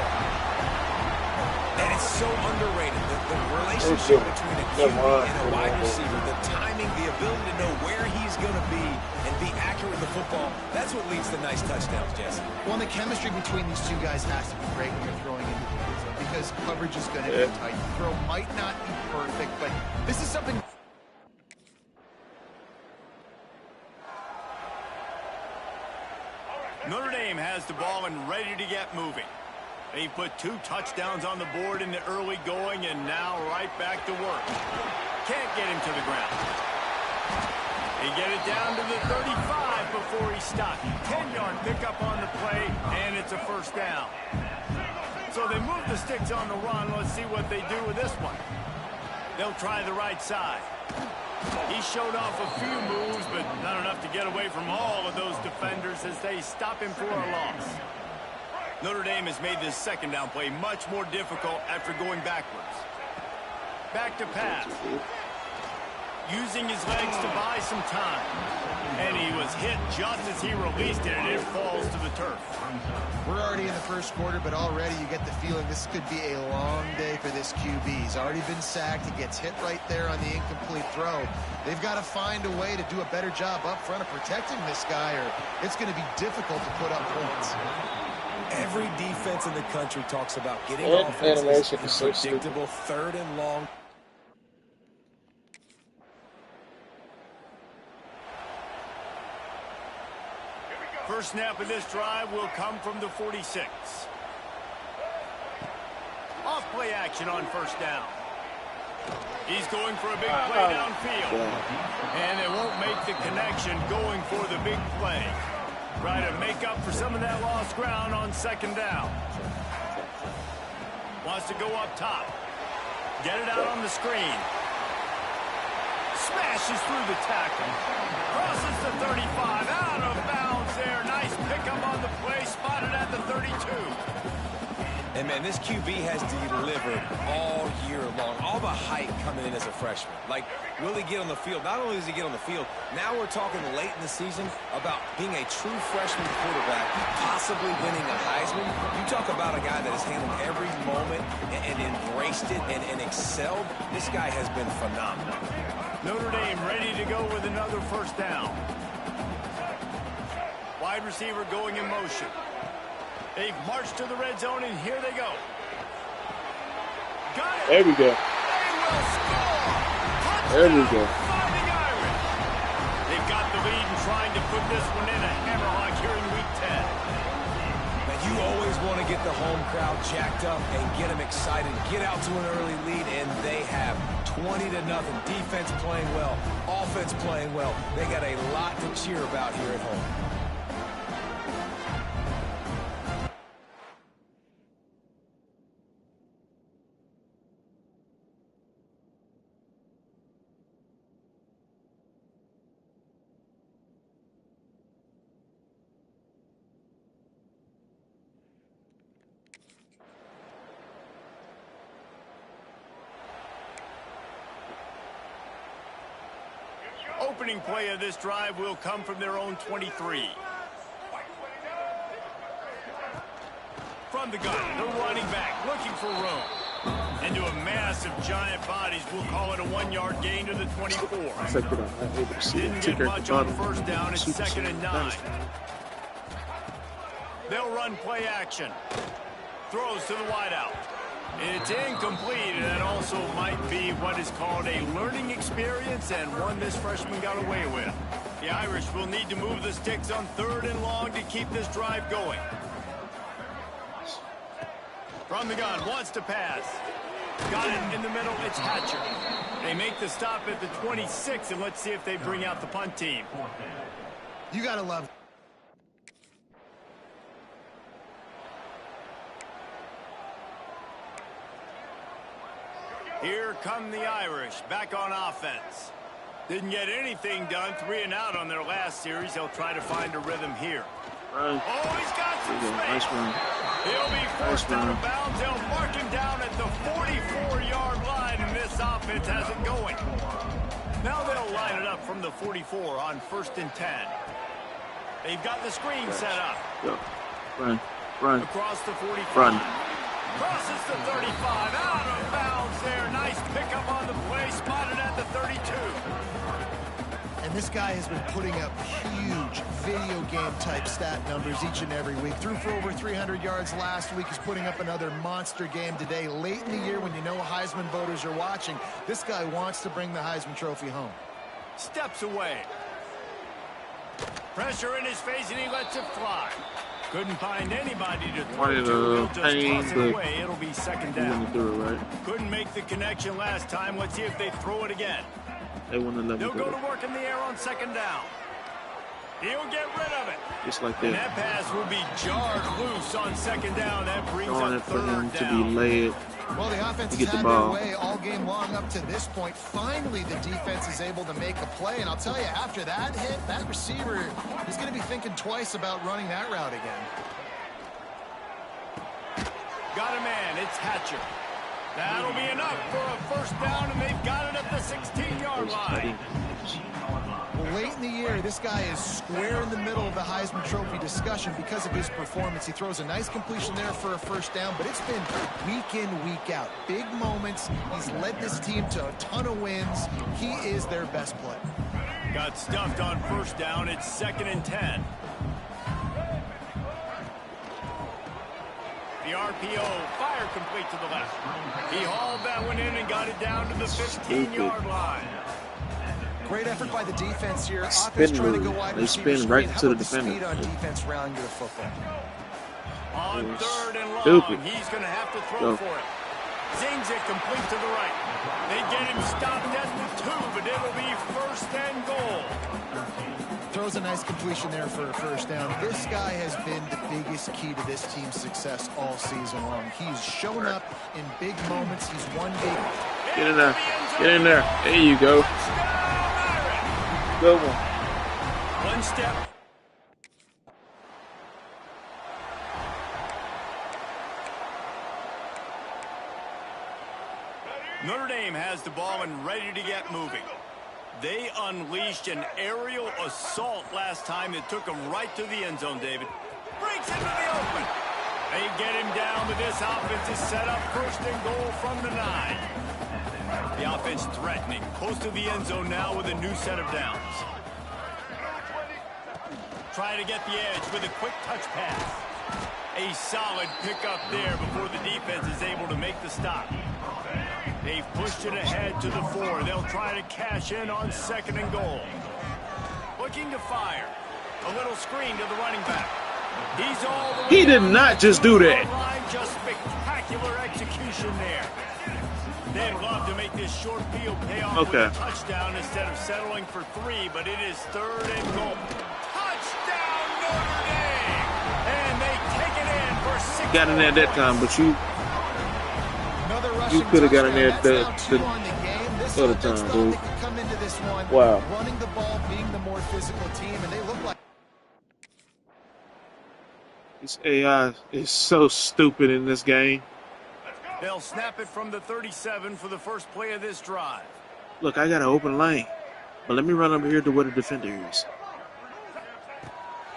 And it's so underrated. The relationship between a QB and a wide receiver, the timing, the ability to know where he's going to be and be accurate with the football, that's what leads to nice touchdowns, Jesse. Well, the chemistry between these 2 guys has to be great when you're throwing into the end zone because coverage is going to be tight. The throw might not be perfect, but this is something... Notre Dame has the ball and ready to get moving. They put 2 touchdowns on the board in the early going and now right back to work. Can't get him to the ground. They get it down to the 35 before he stopped. 10-yard pickup on the play, and it's a 1st down. So they move the sticks on the run. Let's see what they do with this one. They'll try the right side. He showed off a few moves, but not enough to get away from all of those defenders as they stop him for a loss. Notre Dame has made this 2nd down play much more difficult after going backwards. Back to pass. Using his legs to buy some time. And he was hit just as he released it, and it falls to the turf. We're already in the 1st quarter, but already you get the feeling this could be a long day for this QB. He's already been sacked. He gets hit right there on the incomplete throw. They've got to find a way to do a better job up front of protecting this guy, or it's going to be difficult to put up points. Every defense in the country talks about getting offenses in predictable 3rd and long. First snap of this drive will come from the 46. Off play action on 1st down. He's going for a big play downfield. And they won't make the connection going for the big play. Try to make up for some of that lost ground on second down. Wants to go up top. Get it out on the screen. Smashes through the tackle. Crosses the 35. Out of bounds there. Nice pickup on the play. Spotted at the 32. And, man, this QB has delivered all year long. All the hype coming in as a freshman. Like, will he get on the field? Not only does he get on the field, now we're talking late in the season about being a true freshman quarterback, possibly winning a Heisman. You talk about a guy that has handled every moment and embraced it and excelled. This guy has been phenomenal. Notre Dame ready to go with another first down. Wide receiver going in motion. They march to the red zone, and here they go. Got it. There we go. They will score. Touchdown, There we go. Fighting Irish. They've got the lead and trying to put this one in a hammerlock here in Week 10. Man, you always want to get the home crowd jacked up and get them excited. Get out to an early lead, and they have 20-0. Defense playing well. Offense playing well. They got a lot to cheer about here at home. Opening play of this drive will come from their own 23. From the gun, the running back looking for room. Into a mass of giant bodies. We'll call it a 1-yard gain to the 24. Didn't get much on first down. It's 2nd and 9. They'll run play action. Throws to the wideout. It's incomplete, and that also might be what is called a learning experience and one this freshman got away with. The Irish will need to move the sticks on 3rd and long to keep this drive going. From the gun, wants to pass. Got it in the middle, it's Hatcher. They make the stop at the 26, and let's see if they bring out the punt team. You gotta love. Here come the Irish, back on offense. Didn't get anything done, 3 and out on their last series. They'll try to find a rhythm here. Run. Oh, he's got some space. Nice run. He'll be forced out of bounds. They'll mark him down at the 44-yard line, and this offense has it going. Now they'll line it up from the 44 on 1st and 10. They've got the screen set up. Go. Run. Run. Across the 45. Run. Crosses the 35, out of bounds there. Nice pickup on the play, spotted at the 32. And this guy has been putting up huge video game type stat numbers each and every week. Threw for over 300 yards last week. He's putting up another monster game today. Late in the year when you know Heisman voters are watching, this guy wants to bring the Heisman Trophy home. Steps away. Pressure in his face, and he lets it fly. Couldn't find anybody to throw to. He'll just toss it away. It'll be 2nd down. Couldn't make the connection last time. Let's see if they throw it again. They want to let They'll go to work in the air on 2nd down. He'll get rid of it. Just like that. And that pass will be jarred loose on 2nd down. That brings up 3rd down. To be led. Well, the offense has had their way all game long up to this point. Finally, the defense is able to make a play. And I'll tell you, after that hit, that receiver is going to be thinking twice about running that route again. Got a man. It's Hatcher. That'll be enough for a 1st down, and they've got it at the 16-yard line. Well, late in the year, this guy is square in the middle of the Heisman Trophy discussion because of his performance. He throws a nice completion there for a 1st down, but it's been week in, week out. Big moments. He's led this team to a ton of wins. He is their best player. Got stuffed on 1st down. It's 2nd and 10. The RPO, fire complete to the left. He hauled that one in and got it down to the 15-yard line. Great effort by the defense here. Offense trying to go wide receiver. They spin right to the defender. Speed on defense rallying to the football. On 3rd and long, he's going to have to throw for it. Zings it complete to the right. They get him stopped at the 2, but it'll be 1st and goal. Throws a nice completion there for a first down. This guy has been the biggest key to this team's success all season long. He's shown up in big moments. He's won big. Get in there. Get in there. There you go. Good one. One step. Notre Dame has the ball and ready to get moving. They unleashed an aerial assault last time that took them right to the end zone, David. Breaks into the open. They get him down, but this offense is set up 1st and goal from the 9. The offense threatening, close to the end zone now with a new set of downs. Trying to get the edge with a quick touch pass. A solid pickup there before the defense is able to make the stop. They've pushed it ahead to the 4. They'll try to cash in on 2nd and goal. Looking to fire. A little screen to the running back. He's all the way. He did not just do that. Just spectacular execution there. They'd love to make this short field pay off with a touchdown instead of settling for 3, but it is 3rd and goal. Touchdown Notre Dame! And they take it in for 6. Got in there that time, but you could have got in there the other time, dude. Wow. Running the ball, being the more physical team, and they look like this AI is so stupid in this game. They'll snap it from the 37 for the first play of this drive. Look, I got an open lane, but let me run over here to where the defender is.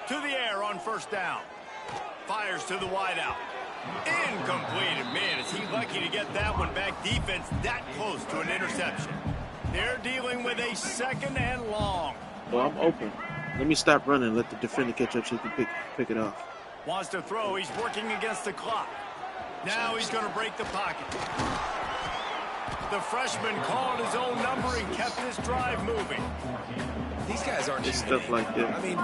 To the air on 1st down. Fires to the wideout. Incomplete. Man, is he lucky to get that one back. Defense that close to an interception. They're dealing with a 2nd and long. Well, I'm open. Let me stop running. Let the defender catch up so he can pick it off. Wants to throw. He's working against the clock. Now he's going to break the pocket. The freshman called his own number and kept this drive moving. These guys aren't just stuff like that. I mean,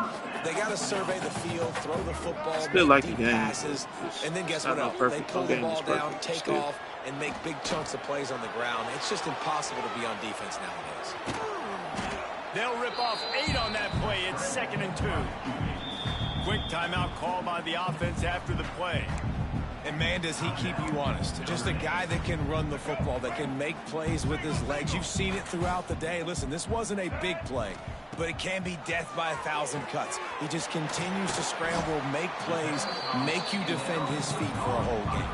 they got to survey the field, throw the football, still like the game. Passes, and then guess what else? They pull the ball down, take off, and make big chunks of plays on the ground. It's just impossible to be on defense nowadays. They'll rip off 8 on that play. It's 2nd and 2. Quick timeout call by the offense after the play. And, man, does he keep you honest. Just a guy that can run the football, that can make plays with his legs. You've seen it throughout the day. Listen, this wasn't a big play, but it can be death by 1,000 cuts. He just continues to scramble, make plays, make you defend his feet for a whole game.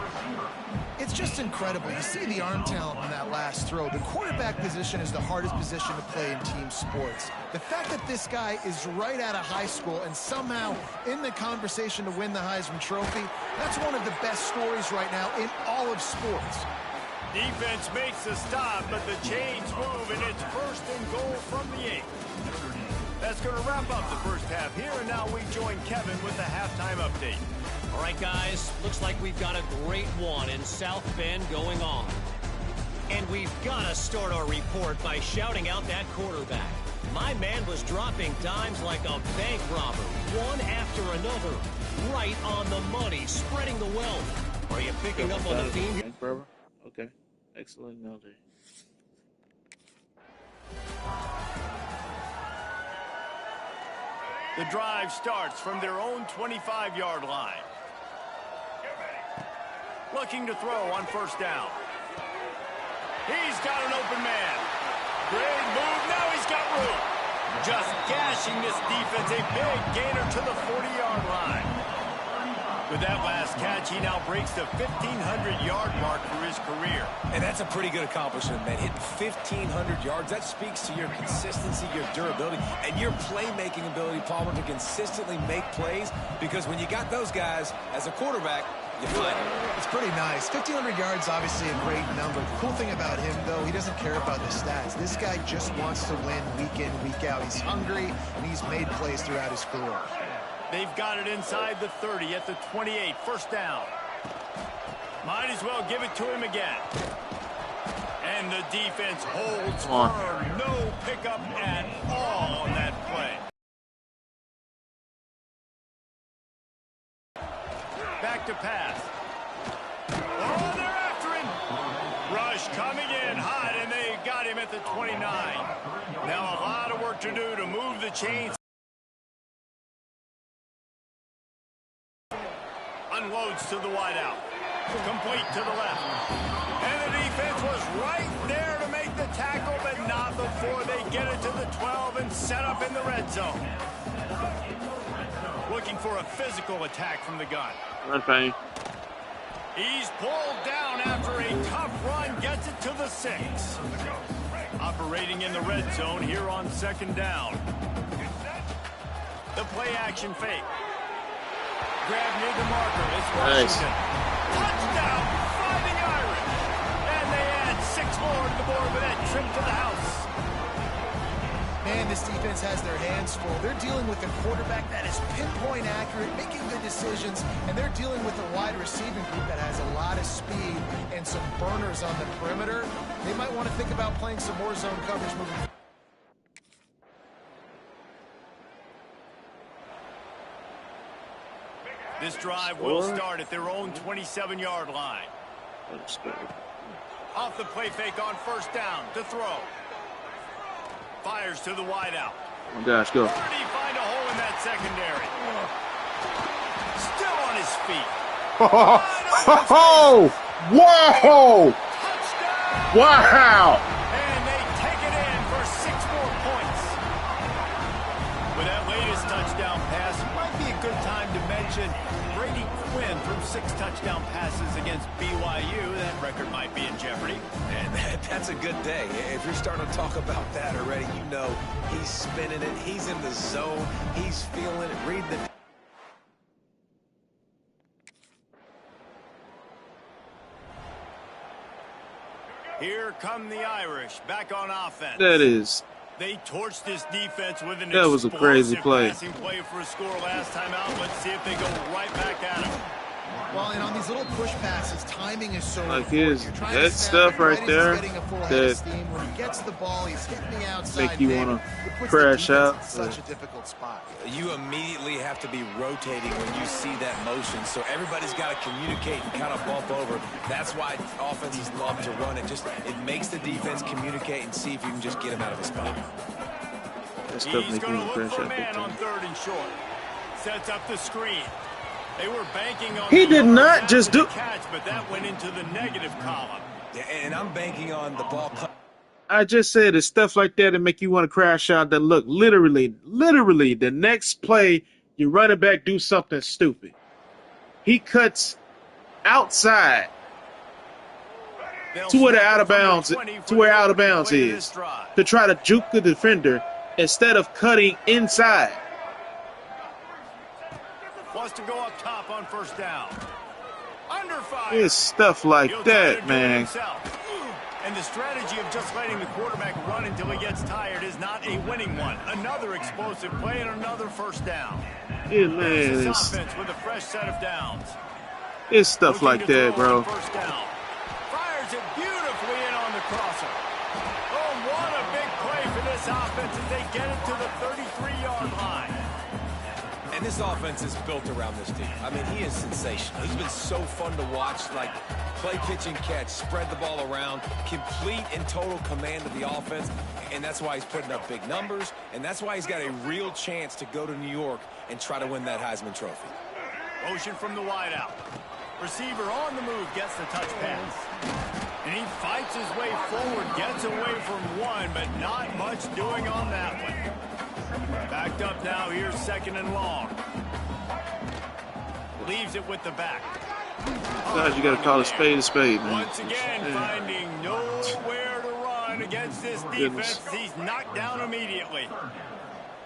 It's just incredible. You see the arm talent on that last throw. The quarterback position is the hardest position to play in team sports. The fact that this guy is right out of high school and somehow in the conversation to win the Heisman Trophy, that's one of the best stories right now in all of sports. Defense makes the stop, but the chains move, and it's 1st and goal from the 8. That's going to wrap up the first half here, and now we join Kevin with the halftime update. All right, guys, looks like we've got a great one in South Bend going on. And we've got to start our report by shouting out that quarterback. My man was dropping dimes like a bank robber, one after another, right on the money, spreading the wealth. Are you picking up on the theme? Bank robber? Okay. Excellent analogy. The drive starts from their own 25-yard line. Looking to throw on 1st down. He's got an open man. Great move. Now he's got room. Just gashing this defense. A big gainer to the 40-yard line. With that last catch, he now breaks the 1,500-yard mark for his career. And that's a pretty good accomplishment, man. Hitting 1,500 yards, that speaks to your consistency, your durability, and your playmaking ability, Palmer, to consistently make plays. Because when you got those guys as a quarterback, you find it. It's pretty nice. 1,500 yards, obviously a great number. The cool thing about him, though, he doesn't care about the stats. This guy just wants to win week in, week out. He's hungry, and he's made plays throughout his career. They've got it inside the 30 at the 28. 1st down. Might as well give it to him again. And the defense holds firm. No pickup at all on that play. Back to pass. Oh, they're after him. at the 29. Now a lot of work to do to move the chains. Unloads to the wideout. Complete to the left. And the defense was right there to make the tackle, but not before they get it to the 12 and set up in the red zone. Looking for a physical attack from the gun. Run, Payne. He's pulled down after a tough run, gets it to the 6. Operating in the red zone here on 2nd down. The play action fake. Grab near the marker. It's Washington. Nice. Touchdown, Fighting Irish. And they add 6 more to the board with that trip to the house. Man, this defense has their hands full. They're dealing with a quarterback that is pinpoint accurate, making good decisions, and they're dealing with a wide receiving group that has a lot of speed and some burners on the perimeter. They might want to think about playing some more zone coverage moving forward. This drive will start at their own 27-yard line. Off the play fake on 1st down to throw. Fires to the wideout. Oh gosh, go. Where did he find a hole in that secondary? Still on his feet. Oh! Whoa! Touchdown! Wow! And they take it in for 6 more points. With that latest touchdown pass, might be a good time to mention Brady Quinn threw 6 touchdown passes against BYU. That record might be in jeopardy. And that's a good day. If you're starting to talk about that already, you know he's spinning it. He's in the zone. He's feeling it. Read the... Here come the Irish back on offense. That is. They torched this defense with an That was a crazy play. passing play for a score last time out. Let's see if they go right back at him. Well, and on these little push passes, timing is so Like important. that stuff right there that when he gets the ball, he's hitting the outside. make you man. want It to puts crash the out. defense in such a difficult spot. You immediately have to be rotating when you see that motion. So everybody's got to communicate and kind of bump over. That's why offenses love to run it. It makes the defense communicate and see if you can just get him out of his spot. He's going to look for a man on 3rd and short. Sets up the screen. They were banking on. He did not just do. Catch, but that went into the negative column. Yeah, and I'm banking on the ball. I just said it's stuff like that that make you want to crash out. That look, literally, the next play, your running back do something stupid. He cuts outside to where the out of bounds, is, to try to juke the defender instead of cutting inside. Wants to go up top on 1st down. Under fire. It's stuff like that, man. And the strategy of just letting the quarterback run until he gets tired is not a winning one. Another explosive play and another 1st down. Yeah, man. This offense with a fresh set of downs. It's stuff like that, bro. 1st down. Fires it beautifully in on the crosser. Oh, what a big play for this offense as they get it to the 33-yard line. And this offense is built around this team. I mean, he is sensational. He's been so fun to watch, like play, pitch, and catch, spread the ball around, complete and total command of the offense, and that's why he's putting up big numbers, and that's why he's got a real chance to go to New York and try to win that Heisman Trophy. Motion from the wideout. Receiver on the move, gets the touch pass. And he fights his way forward, gets away from one, but not much doing on that one. Backed up now, here's 2nd and long. Leaves it with the back. God, you got to call a spade, man. Once again, finding nowhere to run against this defense. He's knocked down immediately.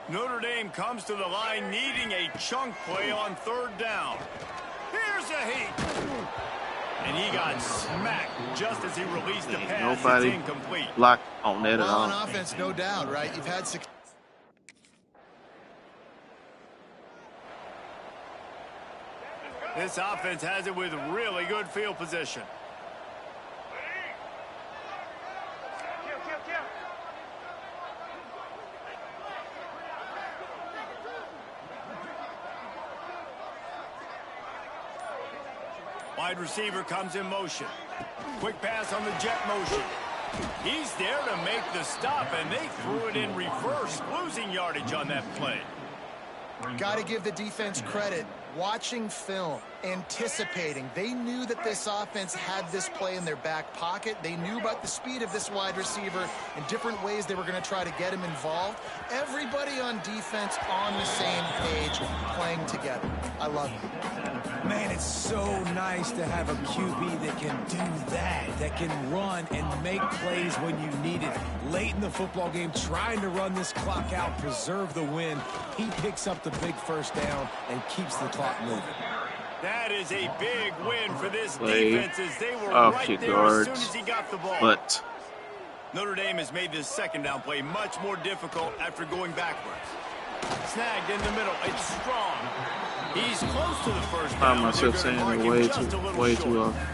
Notre Dame comes to the line needing a chunk play on 3rd down. Here's a heat. And he got smacked just as he released the pass. Nobody it's incomplete. blocked on that at all. On offense, no doubt, right? You've had 6. This offense has it with really good field position. Wide receiver comes in motion. Quick pass on the jet motion. He's there to make the stop, and they threw it in reverse, losing yardage on that play. Got to give the defense credit. Watching film, anticipating. They knew that this offense had this play in their back pocket. They knew about the speed of this wide receiver and different ways they were going to try to get him involved. Everybody on defense on the same page, playing together. I love it. Man, it's so nice to have a QB that can do that can run and make plays when you need it. Late in the football game, trying to run this clock out, preserve the win. He picks up the big first down and keeps the clock moving. That is a big win for this defense as they were right there guards, as soon as he got the ball. But Notre Dame has made this second down play much more difficult after going backwards. Snagged in the middle. It's strong. He's close to the first down. I find myself saying it way too often.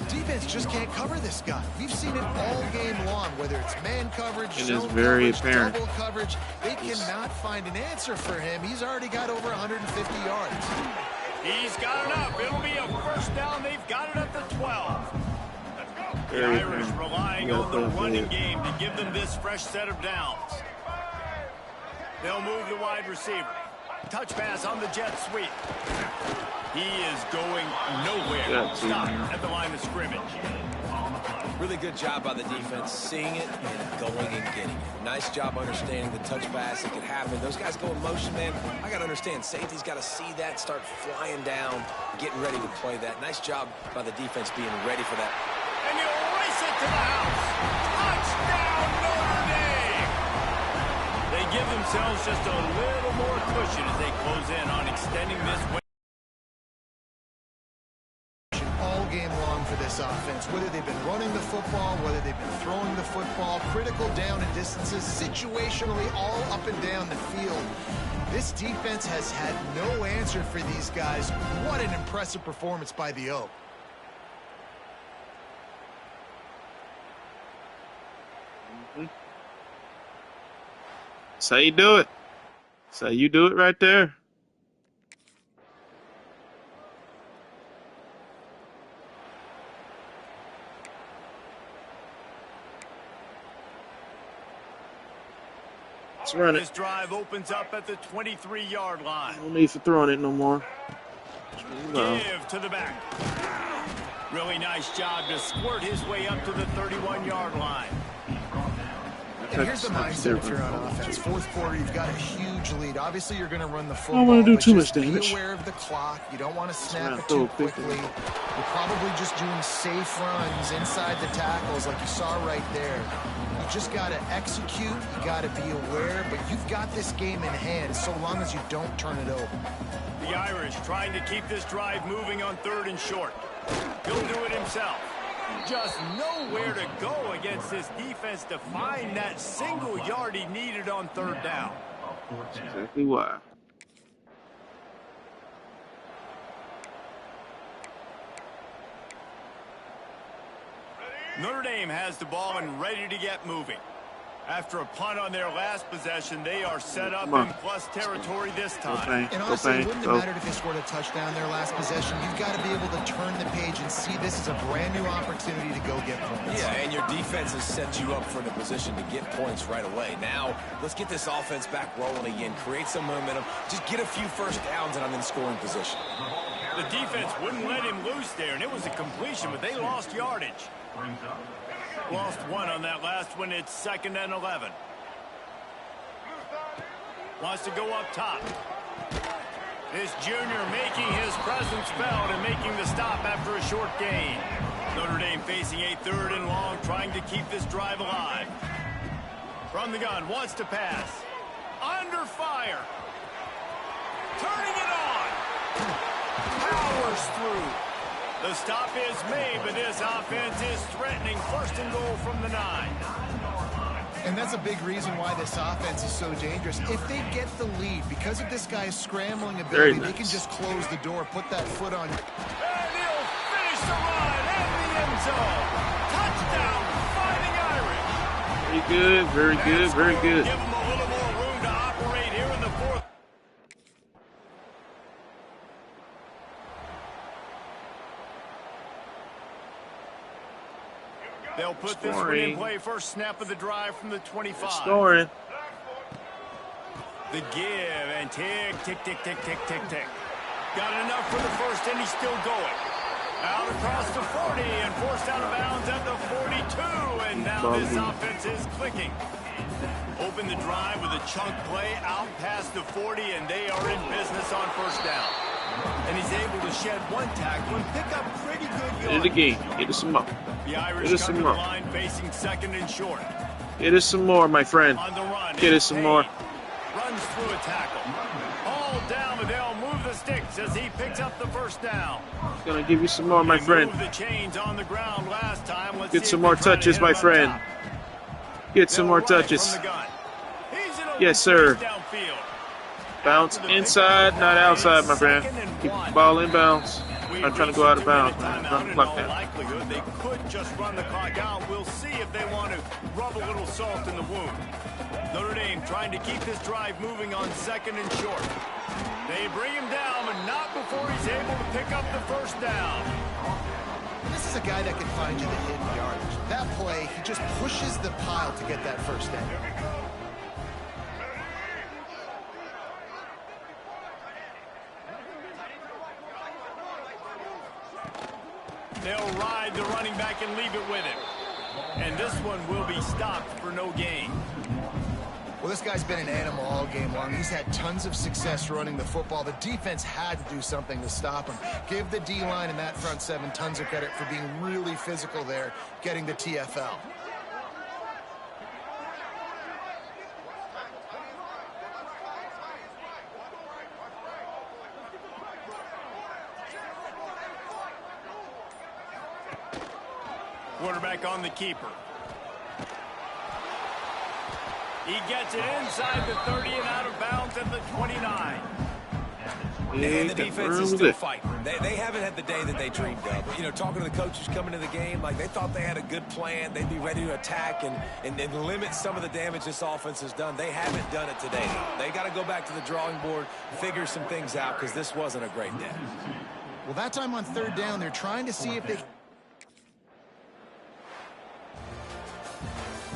Defense just can't cover this guy. We've seen it all game long, whether it's man coverage, It zone is very coverage, apparent. double coverage. They cannot find an answer for him. He's already got over 150 yards. He's got it up. It'll be a first down. They've got it at the 12. The Very Irish apparent. relying Yeah, on the running ahead. game to give them this fresh set of downs. They'll move the wide receiver. Touch pass on the jet sweep. He is going nowhere. Stop at the line of scrimmage. Really good job by the defense, seeing it and going and getting it. Nice job understanding the touch pass that could happen. Those guys go in motion, man. I got to understand, safety's got to see that, start flying down, getting ready to play that. Nice job by the defense being ready for that. And he'll race it to the house. Touchdown, Notre Dame! They give themselves just a little more cushion as they close in on extending this win. All game long for this offense, whether they've been running the football, whether they've been throwing the football, critical down and distances, situationally all up and down the field. This defense has had no answer for these guys. What an impressive performance by the O. That's how you do it. That's how you do it right there. Let's run This it. drive opens up at the 23-yard line. No need for throwing it no more. No. Give to the back. Really nice job to squirt his way up to the 31-yard line. And here's the mindset if you're on offense. Fourth quarter, you've got a huge lead. Obviously, you're going to run the football. I don't want to do but too just much damage. Be aware of the clock. You don't want to snap around it too throw quickly. quickly. You're probably just doing safe runs inside the tackles like you saw right there. You just got to execute. You got to be aware, but you've got this game in hand so long as you don't turn it over. The Irish trying to keep this drive moving on 3rd and short. He'll do it himself. Just nowhere to go against this defense to find that single yard he needed on 3rd down. That's exactly why. Notre Dame has the ball and ready to get moving. After a punt on their last possession, they are set up in plus territory this time. And honestly, it wouldn't have mattered if they scored a touchdown their last possession. You've got to be able to turn the page and see this as a brand new opportunity to go get points. Yeah, and your defense has set you up for the position to get points right away. Now, let's get this offense back rolling again, create some momentum, just get a few first downs, and I'm in scoring position. The defense wouldn't let him loose there, and it was a completion, but they lost yardage. Lost one on that last one. It's 2nd and 11. Wants to go up top. This junior making his presence felt and making the stop after a short gain. Notre Dame facing a 3rd and long, trying to keep this drive alive. From the gun, wants to pass. Under fire. Turning it on. Powers through. The stop is made, but this offense is threatening 1st and goal from the 9. And that's a big reason why this offense is so dangerous. If they get the lead, because of this guy's scrambling ability, they can just close the door, put that foot on. And he'll finish the run in the end zone. Touchdown, Fighting Irish. Very good, very good, very good. Give them a little more room to operate here in the 4th. They'll put this one in play first snap of the drive from the 25. Scoring. The give and tick, tick, tick, tick, tick, tick, tick. Got enough for the first, and he's still going. Out across the 40 and forced out of bounds at the 42. And now this offense is clicking. Open the drive with a chunk play out past the 40, and they are in business on first down. And he's able to shed one tackle and pick up pretty good yards. Get it again. Get it some more. The Irish come to the line facing second and short. Get it some more, my friend. On the run, get it some more. Runs through a tackle. All down, but they'll move the sticks as he picks up the first down. He's gonna give you some more, my friend. Moved the chains on the ground last time. Let's get some more touches, my friend. Get some more touches. Yes, sir. Bounce inside, not outside, my friend. Keep the ball in bounds. I'm trying to go out of bounds. Run the clock down. They could just run the clock out. We'll see if they want to rub a little salt in the wound. Notre Dame trying to keep this drive moving on second and short. They bring him down, but not before he's able to pick up the first down. And this is a guy that can find you the hidden yardage. That play, he just pushes the pile to get that first down. They'll ride the running back and leave it with him. And this one will be stopped for no gain. Well, this guy's been an animal all game long. He's had tons of success running the football. The defense had to do something to stop him. Give the D-line and that front seven tons of credit for being really physical there, getting the TFL. Quarterback on the keeper. He gets it inside the 30 and out of bounds at the 29. And the defense is still fighting. They haven't had the day that they dreamed of. You know, talking to the coaches coming to the game, like they thought they had a good plan. They'd be ready to attack and limit some of the damage this offense has done. They haven't done it today. They got to go back to the drawing board, figure some things out, because this wasn't a great day. Well, that time on third down, they're trying to see if they...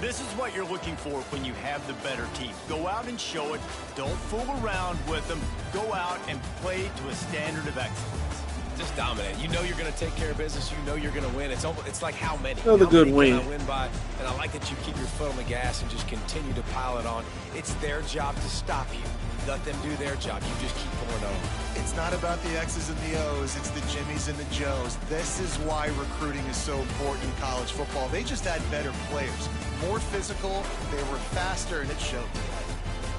This is what you're looking for when you have the better team. Go out and show it. Don't fool around with them. Go out and play to a standard of excellence. Just dominate. You know you're going to take care of business. You know you're going to win. It's like how many? Another good win. Can I win by? And I like that you keep your foot on the gas and just continue to pile it on. It's their job to stop you. Let them do their job. You just keep pouring over. It's not about the X's and the O's. It's the Jimmies and the Joes. This is why recruiting is so important in college football. They just had better players. More physical, they were faster, and it showed.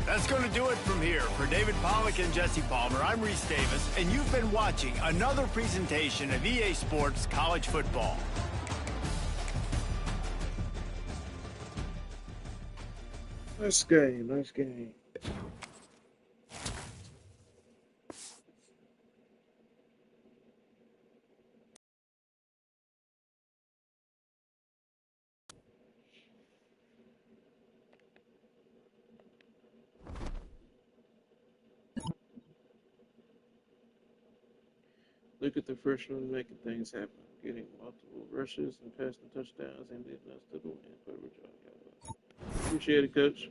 That's going to do it from here. For David Pollack and Jesse Palmer, I'm Reese Davis, and you've been watching another presentation of EA Sports College Football. Nice game, nice game. Look at the freshman making things happen, getting multiple rushes and passing touchdowns and leading us to the win. Clever job, guys. Appreciate it, Coach.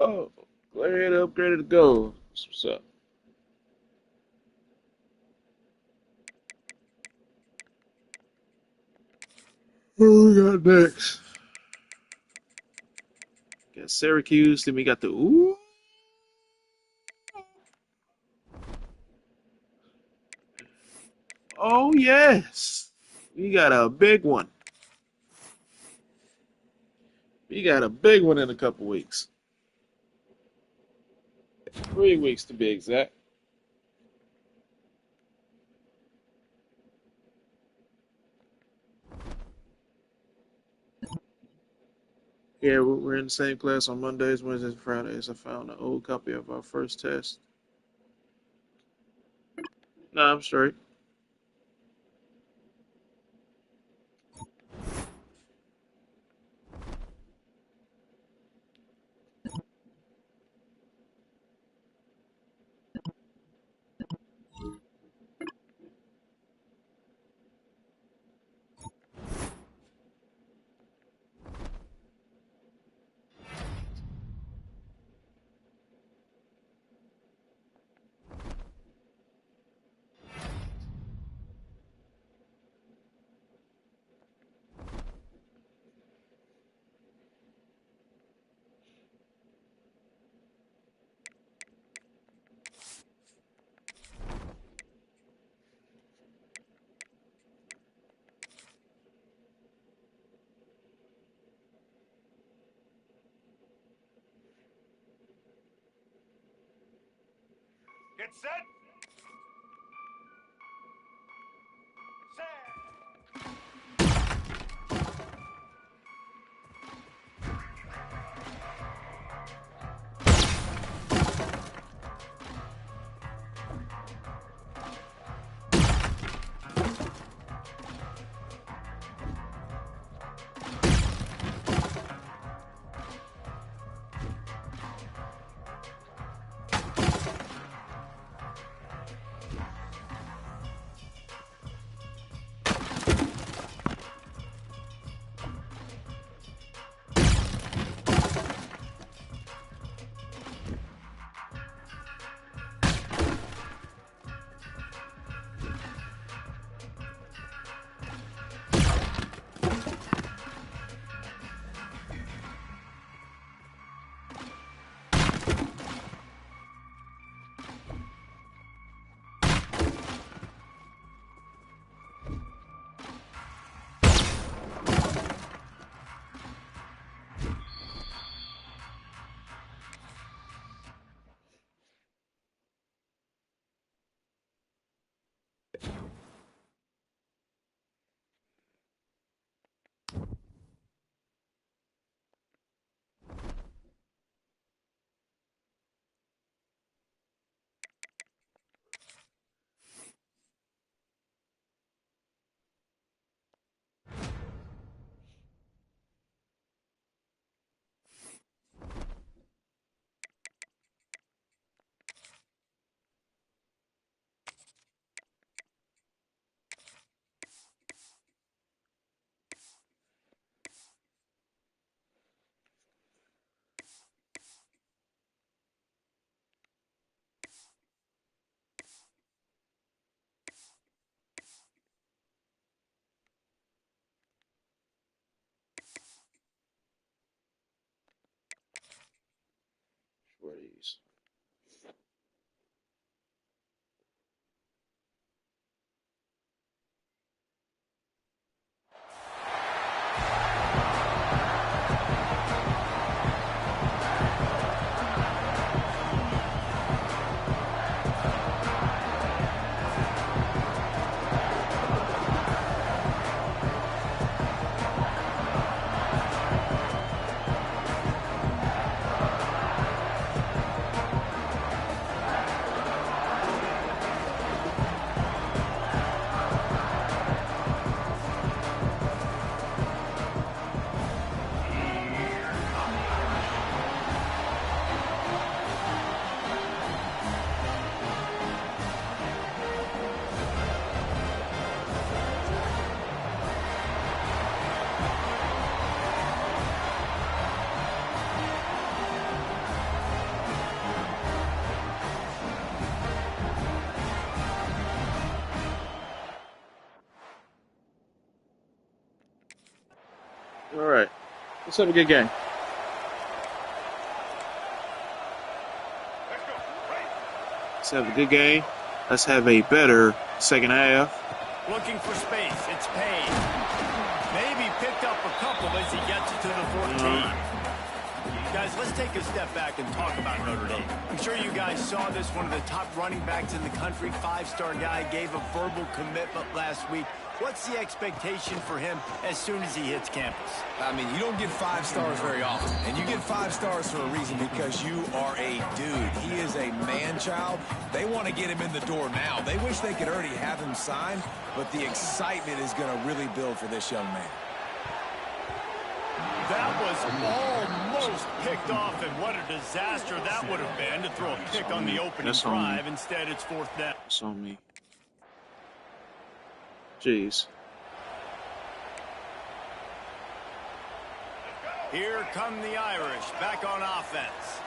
Oh, Larry had upgraded to gold. What's up? Who we got next? Got Syracuse, then we got the ooh. Oh yes. We got a big one. We got a big one in a couple weeks. 3 weeks to be exact. Yeah, we're in the same class on Mondays, Wednesdays, and Fridays. I found an old copy of our first test. No, I'm straight. Get set. Shorties. All right. Let's have a good game. Let's have a good game. Let's have a better second half. Looking for space. It's Payne. Maybe picked up a couple as he gets it to the 14. Guys, let's take a step back and talk about Notre Dame. I'm sure you guys saw this. One of the top running backs in the country, five-star guy, gave a verbal commitment last week. What's the expectation for him as soon as he hits campus? I mean, you don't get 5 stars very often. And you get 5 stars for a reason, because you are a dude. He is a man-child. They want to get him in the door now. They wish they could already have him signed, but the excitement is going to really build for this young man. That was almost picked off, and what a disaster that would have been to throw a pick on the opening drive. Instead, it's 4th down. That's on me. Jeez. Here come the Irish back on offense.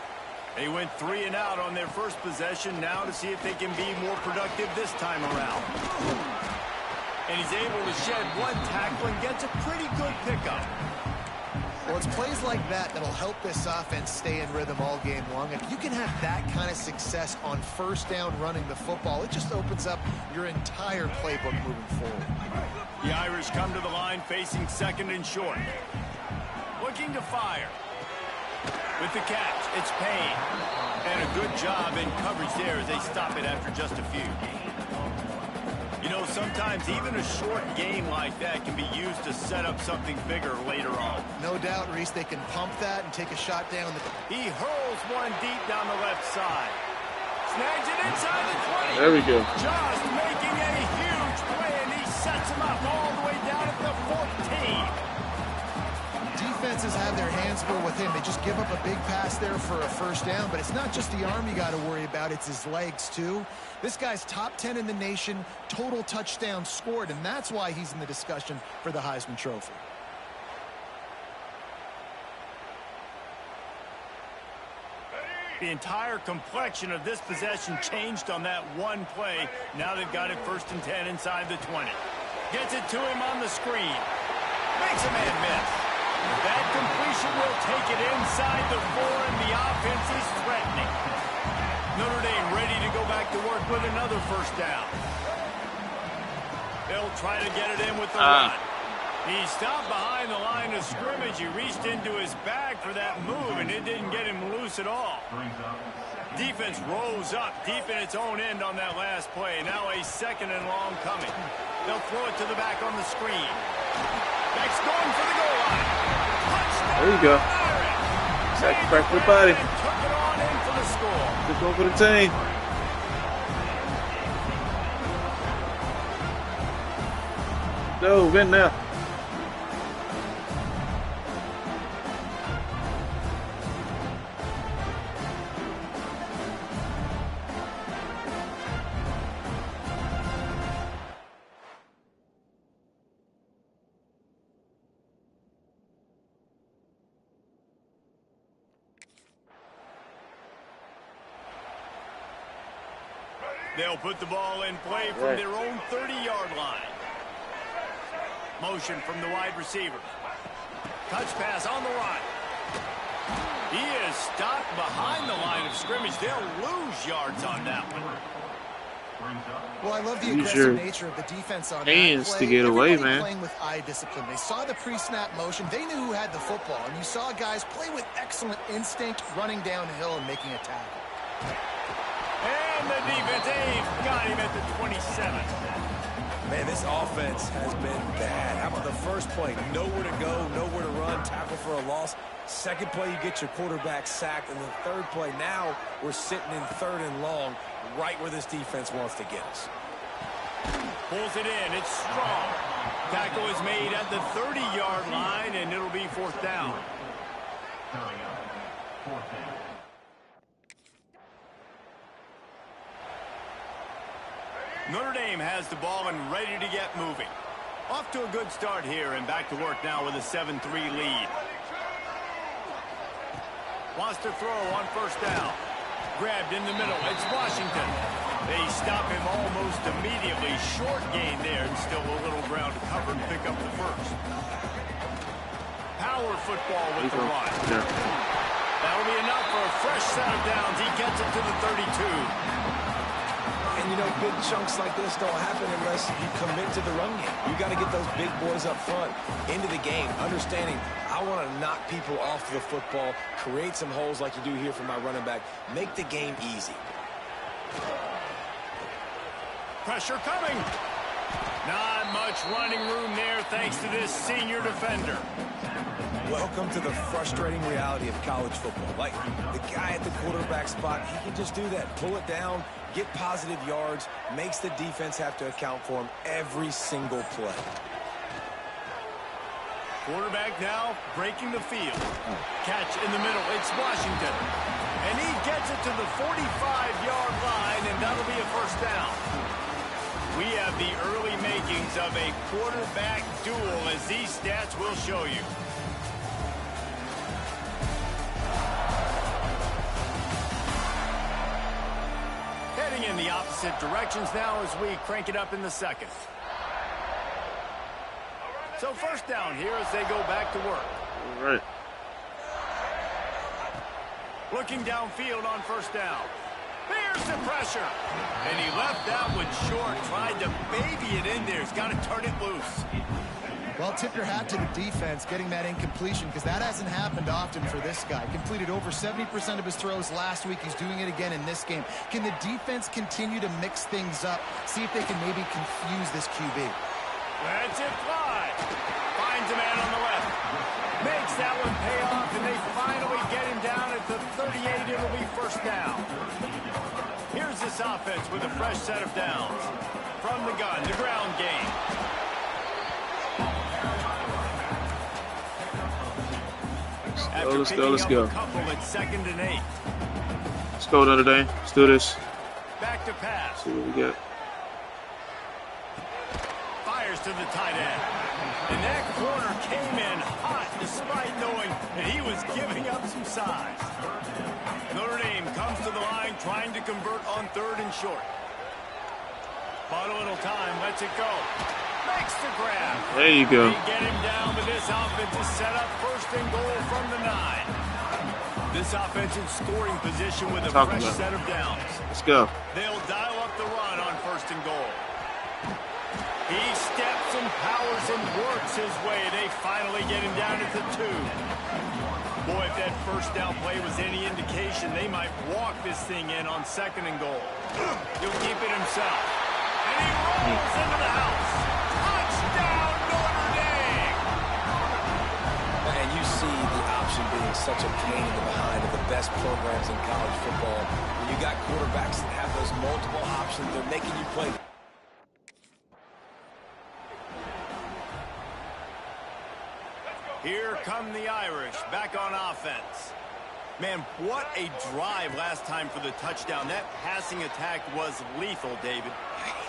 They went 3 and out on their first possession, now to see if they can be more productive this time around. And he's able to shed 1 tackle and gets a pretty good pickup. Well, it's plays like that that'll help this offense stay in rhythm all game long. If you can have that kind of success on first down running the football, it just opens up your entire playbook moving forward. The Irish come to the line facing 2nd and short. Looking to fire. With the catch, it's Payne. And a good job in coverage there as they stop it after just a few. You know, sometimes even a short game like that can be used to set up something bigger later on. No doubt, Reese, they can pump that and take a shot down. He hurls one deep down the left side. Snags it inside the 20. There we go. Just making a huge play, and he sets him up all the way down at the 14. Defenses have their hands full with him. They just give up a big pass there for a first down, but it's not just the arm you got to worry about, it's his legs too. This guy's top 10 in the nation, total touchdowns scored, and that's why he's in the discussion for the Heisman Trophy. The entire complexion of this possession changed on that one play. Now they've got it 1st and 10 inside the 20. Gets it to him on the screen. Makes a man miss. That completion will take it inside the 4, and the offense is threatening. Notre Dame ready to go back to work with another first down. They'll try to get it in with the run. He stopped behind the line of scrimmage. He reached into his bag for that move, and it didn't get him loose at all. Defense rose up deep in its own end on that last play. Now a 2nd and long coming. They'll throw it to the back on the screen. Next going for the goal line. Touchdown. There you go. Sacrifice for the body. Took it on in for the score. Just going for the team. No, win now. They'll put the ball in play from their own 30-yard line. Motion from the wide receiver. Touch pass on the run. He is stopped behind the line of scrimmage. They'll lose yards on that one. Well, I love the aggressive nature of the defense on hands that play. to get away, Everybody man. playing with eye discipline. They saw the pre-snap motion. They knew who had the football. And you saw guys play with excellent instinct, running downhill and making a tackle. And the defense, got him at the 27. Man, this offense has been bad. How about the first play? Nowhere to go, nowhere to run, tackle for a loss. Second play, you get your quarterback sacked. And the third play, now we're sitting in 3rd and long, right where this defense wants to get us. Pulls it in. It's strong. Tackle is made at the 30-yard line, and it'll be 4th down. Notre Dame has the ball and ready to get moving. Off to a good start here and back to work now with a 7-3 lead. Wants to throw on 1st down. Grabbed in the middle. It's Washington. They stop him almost immediately. Short gain there and still a little ground to cover and pick up the 1st. Power football with the run. That'll be enough for a fresh set of downs. He gets it to the 32. And And, you know, big chunks like this don't happen unless you commit to the run game. You got to get those big boys up front into the game, understanding I want to knock people off the football, create some holes like you do here for my running back, make the game easy. Pressure coming. Not much running room there thanks to this senior defender. Welcome to the frustrating reality of college football. Like, the guy at the quarterback spot, he can just do that. Pull it down, get positive yards, makes the defense have to account for him every single play. Quarterback now breaking the field. Catch in the middle. It's Washington. And he gets it to the 45-yard line, and that'll be a first down. We have the early makings of a quarterback duel, as these stats will show you. Heading in the opposite directions now as we crank it up in the second. So first down here as they go back to work. All right. Looking downfield on first down. There's the pressure. And he left that one short. Tried to baby it in there. He's got to turn it loose. Well, tip your hat to the defense getting that incompletion, because that hasn't happened often for this guy. Completed over 70% of his throws last week. He's doing it again in this game. Can the defense continue to mix things up? See if they can maybe confuse this QB. That's it fly. Finds a man on the left. Makes that one pay off, and they finally get him down at the 38. It'll be first down. Here's this offense with a fresh set of downs. From the gun, the ground game. Let's go. A couple at 2nd and 8. Let's go Notre Dame. Let's do this. Back to pass. See what we get. Fires to the tight end. And that corner came in hot despite knowing that he was giving up some size. Notre Dame comes to the line trying to convert on 3rd and short. Bought a little time, lets it go. Makes the grab. There you go. They get him down, but this offense is set up 1st and goal from the 9. This offense in scoring position with a fresh set of downs. Let's go. They'll dial up the run on 1st and goal. He steps and powers and works his way. They finally get him down at the 2. Boy, if that first down play was any indication, they might walk this thing in on 2nd and goal. He'll keep it himself. And he rolls into the house. Touchdown, Notre Dame! And you see the option being such a pain in the behind of the best programs in college football. When you got quarterbacks that have those multiple options, they're making you play. Here come the Irish, back on offense. Man, what a drive last time for the touchdown. That passing attack was lethal, David.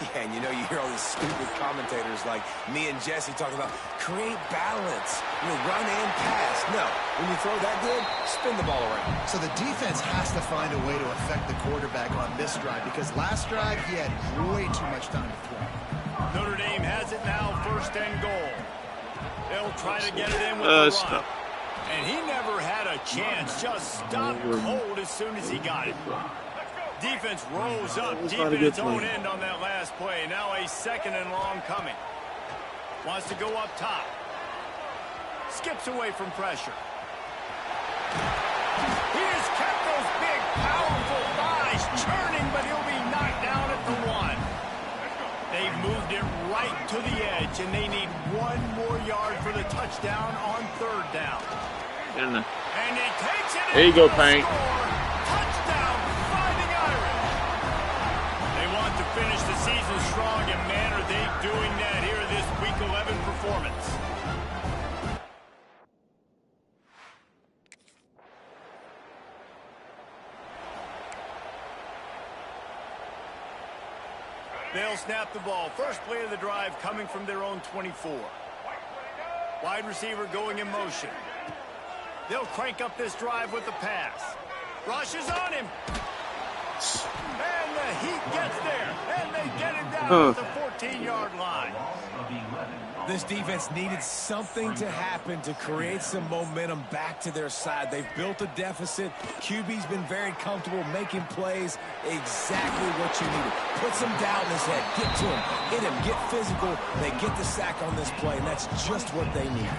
Yeah, and you know, you hear all these stupid commentators like me and Jesse talking about create balance, you know, run and pass. No, when you throw that good, spin the ball around. So the defense has to find a way to affect the quarterback on this drive, because last drive he had way too much time to throw. Notre Dame has it now, 1st and goal. They'll try to get it in with the run. And he never had a chance. Just stopped cold as soon as he got it. Defense rose up deep in its own end on that last play. Now a 2nd and long coming. Wants to go up top. Skips away from pressure. He has kept those big, powerful thighs churning, but he'll be knocked down at the 1. They've moved it right to the edge, and they need 1 more yard for the touchdown on 3rd down. And he takes it. There you go, Payne. Touchdown, Fighting Irish. They want to finish the season strong, and man, are they doing that here in this Week 11 performance. They'll snap the ball. First play of the drive coming from their own 24. Wide receiver going in motion. They'll crank up this drive with the pass. Rushes on him. And the Heat gets there. And they get him down at the 14-yard line. This defense needed something to happen to create some momentum back to their side. They've built a deficit. QB's been very comfortable making plays. Exactly what you needed. Put some doubt in his head. Get to him. Hit him. Get physical. They get the sack on this play, and that's just what they need.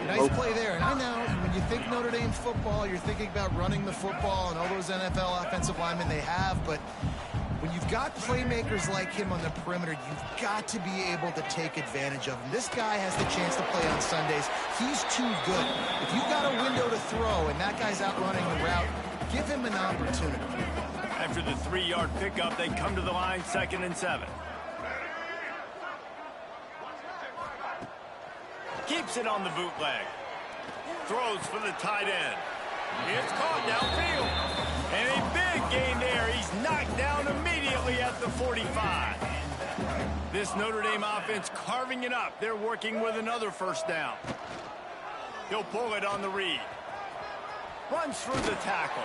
Nice play there. And I know when you think Notre Dame football, you're thinking about running the football and all those NFL offensive linemen they have, but when you've got playmakers like him on the perimeter, you've got to be able to take advantage of him. This guy has the chance to play on Sundays. He's too good. If you've got a window to throw and that guy's out running the route, give him an opportunity. After the 3-yard pickup, they come to the line, 2nd and 7. Keeps it on the bootleg. Throws for the tight end. It's caught downfield. And a big gain there. He's knocked down immediately at the 45. This Notre Dame offense carving it up. They're working with another first down. He'll pull it on the read. Runs through the tackle.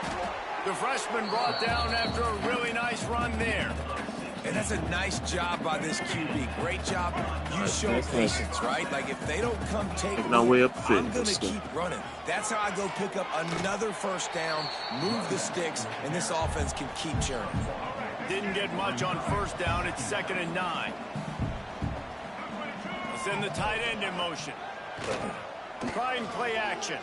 The freshman brought down after a really nice run there. And that's a nice job by this QB. Great job. You show patience, right? Like, if they don't come take it, I'm going to keep running. That's how I go pick up another first down, move the sticks, and this offense can keep churning. Didn't get much on first down. It's 2nd and 9. We'll send the tight end in motion. Try and play action.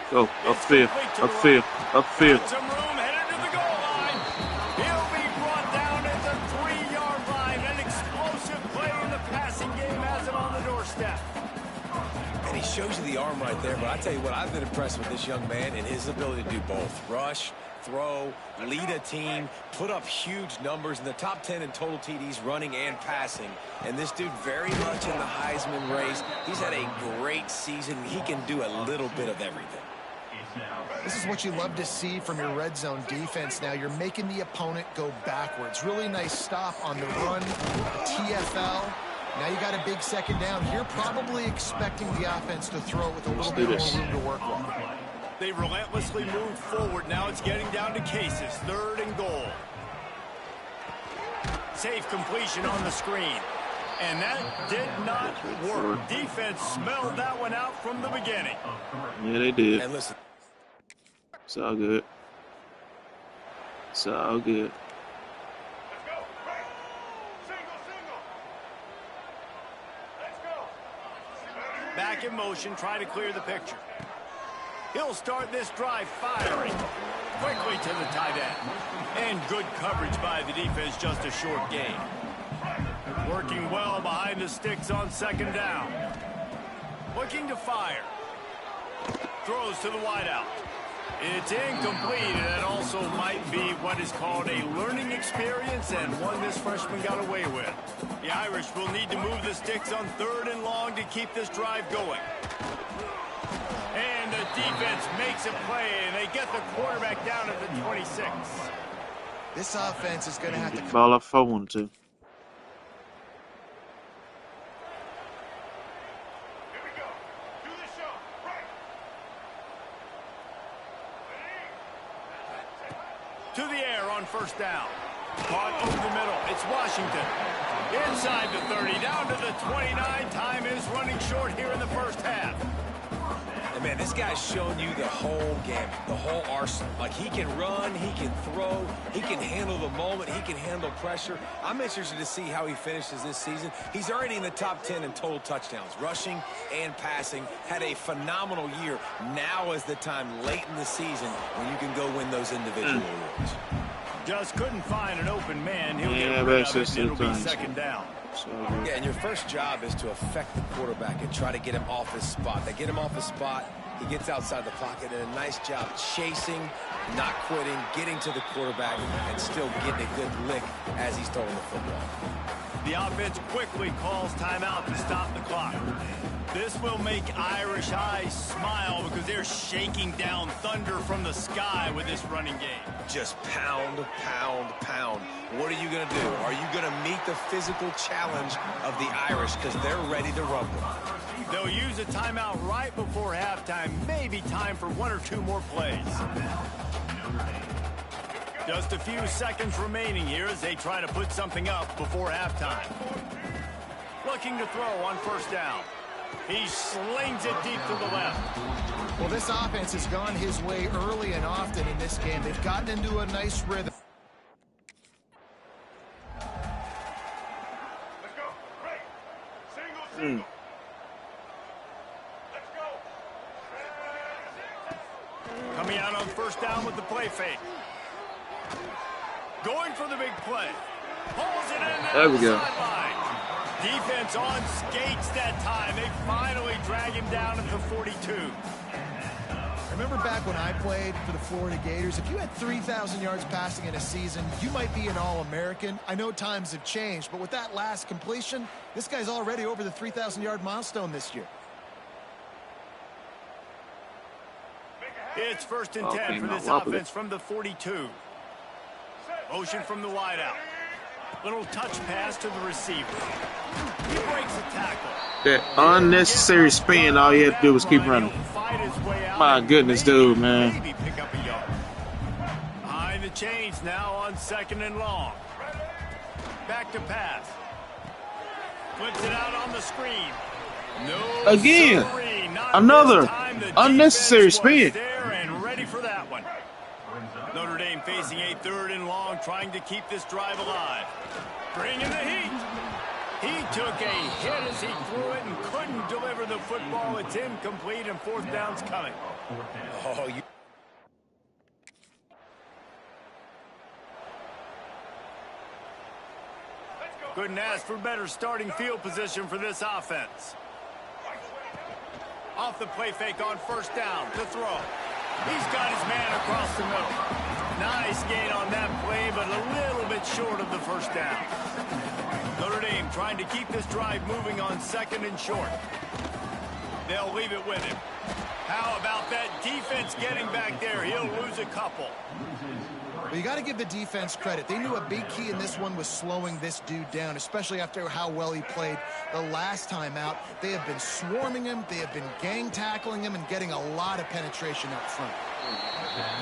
Go, upfield, upfield, upfield. Got some room, headed to the goal line. He'll be brought down at the 3-yard line. An explosive play in the passing game has him on the doorstep. And he shows you the arm right there, but I tell you what, I've been impressed with this young man and his ability to do both. Rush, throw, lead a team, put up huge numbers in the top 10 in total TDs running and passing. And this dude very much in the Heisman race. He's had a great season. He can do a little bit of everything. This is what you love to see from your red zone defense now. You're making the opponent go backwards. Really nice stop on the run, TFL. Now you got a big 2nd down. You're probably expecting the offense to throw it with a little bit more room to work with. They relentlessly move forward. Now it's getting down to cases. 3rd and goal. Safe completion on the screen. And that did not work. Defense smelled that one out from the beginning. Yeah, they did. And listen. It's all good. It's all good. Back in motion, try to clear the picture. He'll start this drive firing. Quickly to the tight end. And good coverage by the defense, just a short gain. Working well behind the sticks on 2nd down. Looking to fire. Throws to the wideout. It's incomplete, and that also might be what is called a learning experience and one this freshman got away with. The Irish will need to move the sticks on 3rd and long to keep this drive going. And the defense makes a play, and they get the quarterback down at the 26. This offense is going to have to ball off 4-1-2. To the air on 1st down. Caught over the middle. It's Washington. Inside the 30, down to the 29. Time is running short here in the first half. And man, this guy's shown you the whole game, the whole arsenal. Like, he can run, he can throw, he can handle the moment, he can handle pressure. I'm interested to see how he finishes this season. He's already in the top 10 in total touchdowns, rushing and passing. Had a phenomenal year. Now is the time late in the season when you can go win those individual awards. Just couldn't find an open man. He'll get rid of it, and it'll be 2nd down. Yeah, and your first job is to affect the quarterback and try to get him off his spot. They get him off his spot, he gets outside the pocket, and a nice job chasing, not quitting, getting to the quarterback, and still getting a good lick as he's throwing the football. The offense quickly calls timeout to stop the clock. This will make Irish eyes smile because they're shaking down thunder from the sky with this running game. Just pound, pound, pound. What are you going to do? Are you going to meet the physical challenge of the Irish because they're ready to rumble? They'll use a timeout right before halftime. Maybe time for 1 or 2 more plays. Just a few seconds remaining here as they try to put something up before halftime. looking to throw on first down. He slings it deep to the left. Well, this offense has gone his way early and often in this game. They've gotten into a nice rhythm. Let's go. Right. Single. Let's go. Coming out on first down with the play fake. Going for the big play. Pulls it in there we go. Sideline. Defense on skates that time. They finally drag him down at the 42. Remember back when I played for the Florida Gators, if you had 3,000 yards passing in a season, you might be an All-American. I know times have changed, but with that last completion, this guy's already over the 3,000-yard milestone this year. It's 1st and 10 for this offense from the 42. Motion from the wideout. Little touch pass to the receiver. He breaks the tackle. That unnecessary spin, all you had to do was keep running. My goodness, dude, man. Maybe pick up a yard. Behind the chains now on 2nd and long. Back to pass. Flips it out on the screen. No, again, sorry, another unnecessary spin. There and ready for that one. Notre Dame facing a 3rd and long, trying to keep this drive alive. Bringing the heat. He took a hit as he threw it and couldn't deliver the football. It's incomplete and 4th down's coming. Oh, you... Couldn't ask for better starting field position for this offense. Off the play fake on first down to throw. He's got his man across the middle. Nice gain on that play, but a little bit short of the first down. Notre Dame trying to keep this drive moving on 2nd and short. They'll leave it with him. How about that defense getting back there? He'll lose a couple. Well, you got to give the defense credit. They knew a big key in this one was slowing this dude down, especially after how well he played the last time out. They have been swarming him. They have been gang tackling him and getting a lot of penetration up front.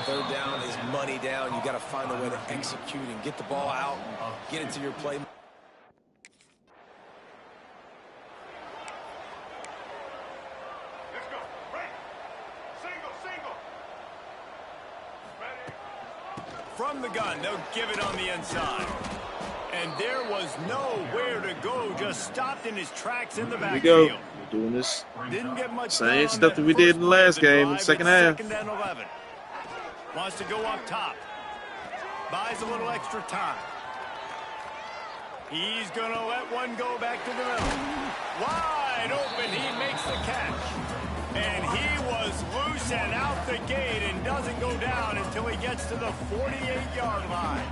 3rd down is money down. You got to find a way to execute and get the ball out and get it to your play. Let's go. Right. Single. Ready. From the gun, they'll give it on the inside. And there was nowhere to go. Just stopped in his tracks in the backfield. Here we go. We're doing this Didn't get much same stuff that we did in the last game in the second half. 2nd and 11. Wants to go up top. Buys a little extra time. He's going to let one go back to the middle. Wide open. He makes the catch. And he was loose and out the gate and doesn't go down until he gets to the 48-yard line.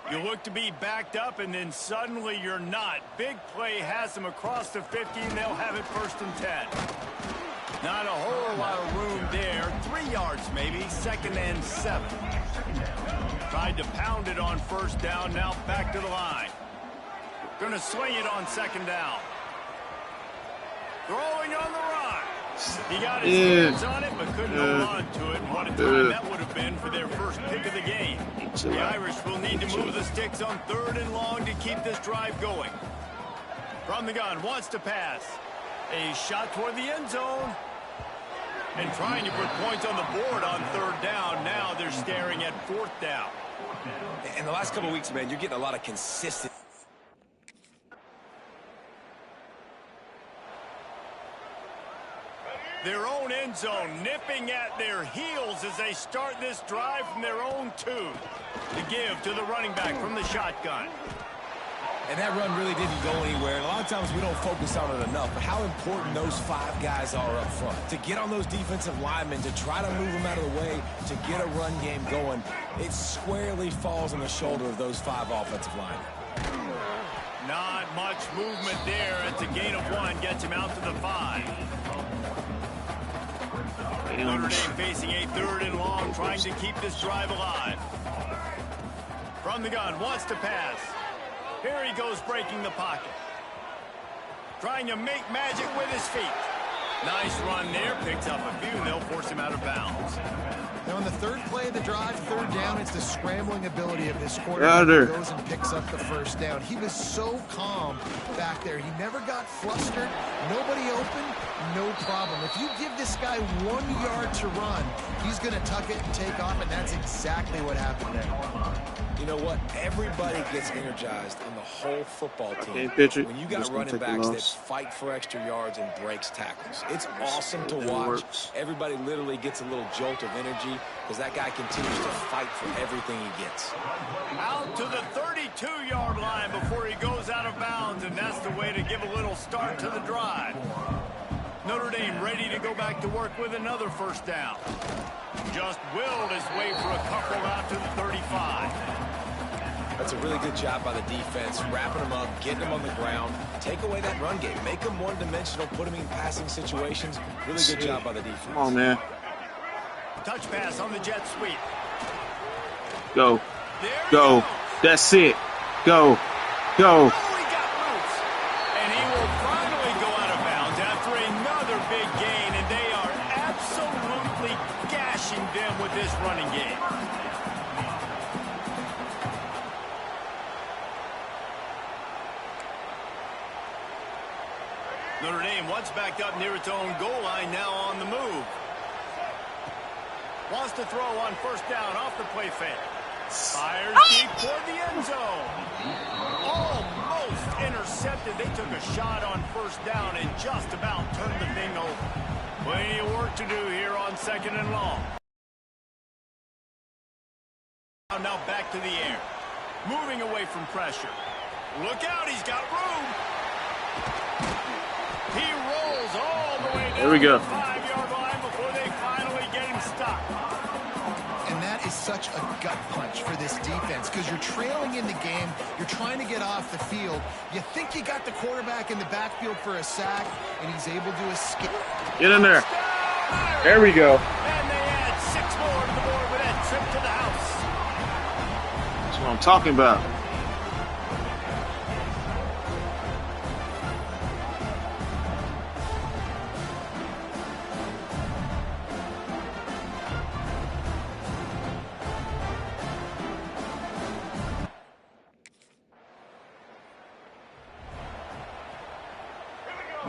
You look to be backed up, and then suddenly you're not. Big play has them across the 50, and they'll have it 1st and 10. Not a whole lot of room there. 3 yards maybe, 2nd and 7. Tried to pound it on first down, now back to the line. Going to sling it on 2nd down. Throwing on the run. He got his hands on it, but couldn't hold on to it. And what a time that would have been for their first pick of the game. The Irish will need to move the sticks on 3rd and long to keep this drive going. From the gun, wants to pass. A shot toward the end zone. And trying to put points on the board on 3rd down. Now they're staring at 4th down. In the last couple of weeks, man, you're getting a lot of consistent. Their own end zone nipping at their heels as they start this drive from their own 2. To give to the running back from the shotgun. And that run really didn't go anywhere. And a lot of times we don't focus on it enough. But how important those 5 guys are up front. To get on those defensive linemen, to try to move them out of the way, to get a run game going, it squarely falls on the shoulder of those 5 offensive linemen. Not much movement there. It's a gain of 1. Gets him out to the 5. Notre Dame facing a 3rd and long, trying to keep this drive alive. From the gun, wants to pass. Here he goes, breaking the pocket. Trying to make magic with his feet. Nice run there, picks up a few, and they'll force him out of bounds. Now, on the third play of the drive, third down, it's the scrambling ability of this Out quarterback of there. who goes and picks up the first down. He was so calm back there. He never got flustered. Nobody open, no problem. If you give this guy 1 yard to run, he's going to tuck it and take off, and that's exactly what happened there. You know what? Everybody gets energized on the whole football team. Pitch it. When you got Just gonna running take the backs that loss. fight for extra yards and breaks tackles, it's awesome to It watch. works. Everybody literally gets a little jolt of energy because that guy continues to fight for everything he gets. Out to the 32-yard line before he goes out of bounds, and that's the way to give a little start to the drive. Notre Dame ready to go back to work with another first down. Just willed his way for a couple out to the 35. That's a really good job by the defense, wrapping them up, getting them on the ground. Take away that run game. Make them one-dimensional, put them in passing situations. Really good job by the defense. Come on, man. Touch pass on the jet sweep. Go. There he Go. goes. That's it. Go. Go. Oh, he got loose. And he will finally go out of bounds after another big gain, and they are absolutely gashing them with this running game. Notre Dame once backed up near its own goal line, now on the move. Wants to throw on first down off the play fake. Fires deep toward the end zone. Almost intercepted. They took a shot on first down and just about turned the thing over. Plenty of work to do here on 2nd and long. Now back to the air. Moving away from pressure. Look out, he's got room. He rolls all the way down There we go. the 5-yard line before they finally get him stopped. And that is such a gut punch for this defense because you're trailing in the game. You're trying to get off the field. You think you got the quarterback in the backfield for a sack, and he's able to escape. Get in there. There we go. And they add 6 more to the board with that trip to the house. That's what I'm talking about.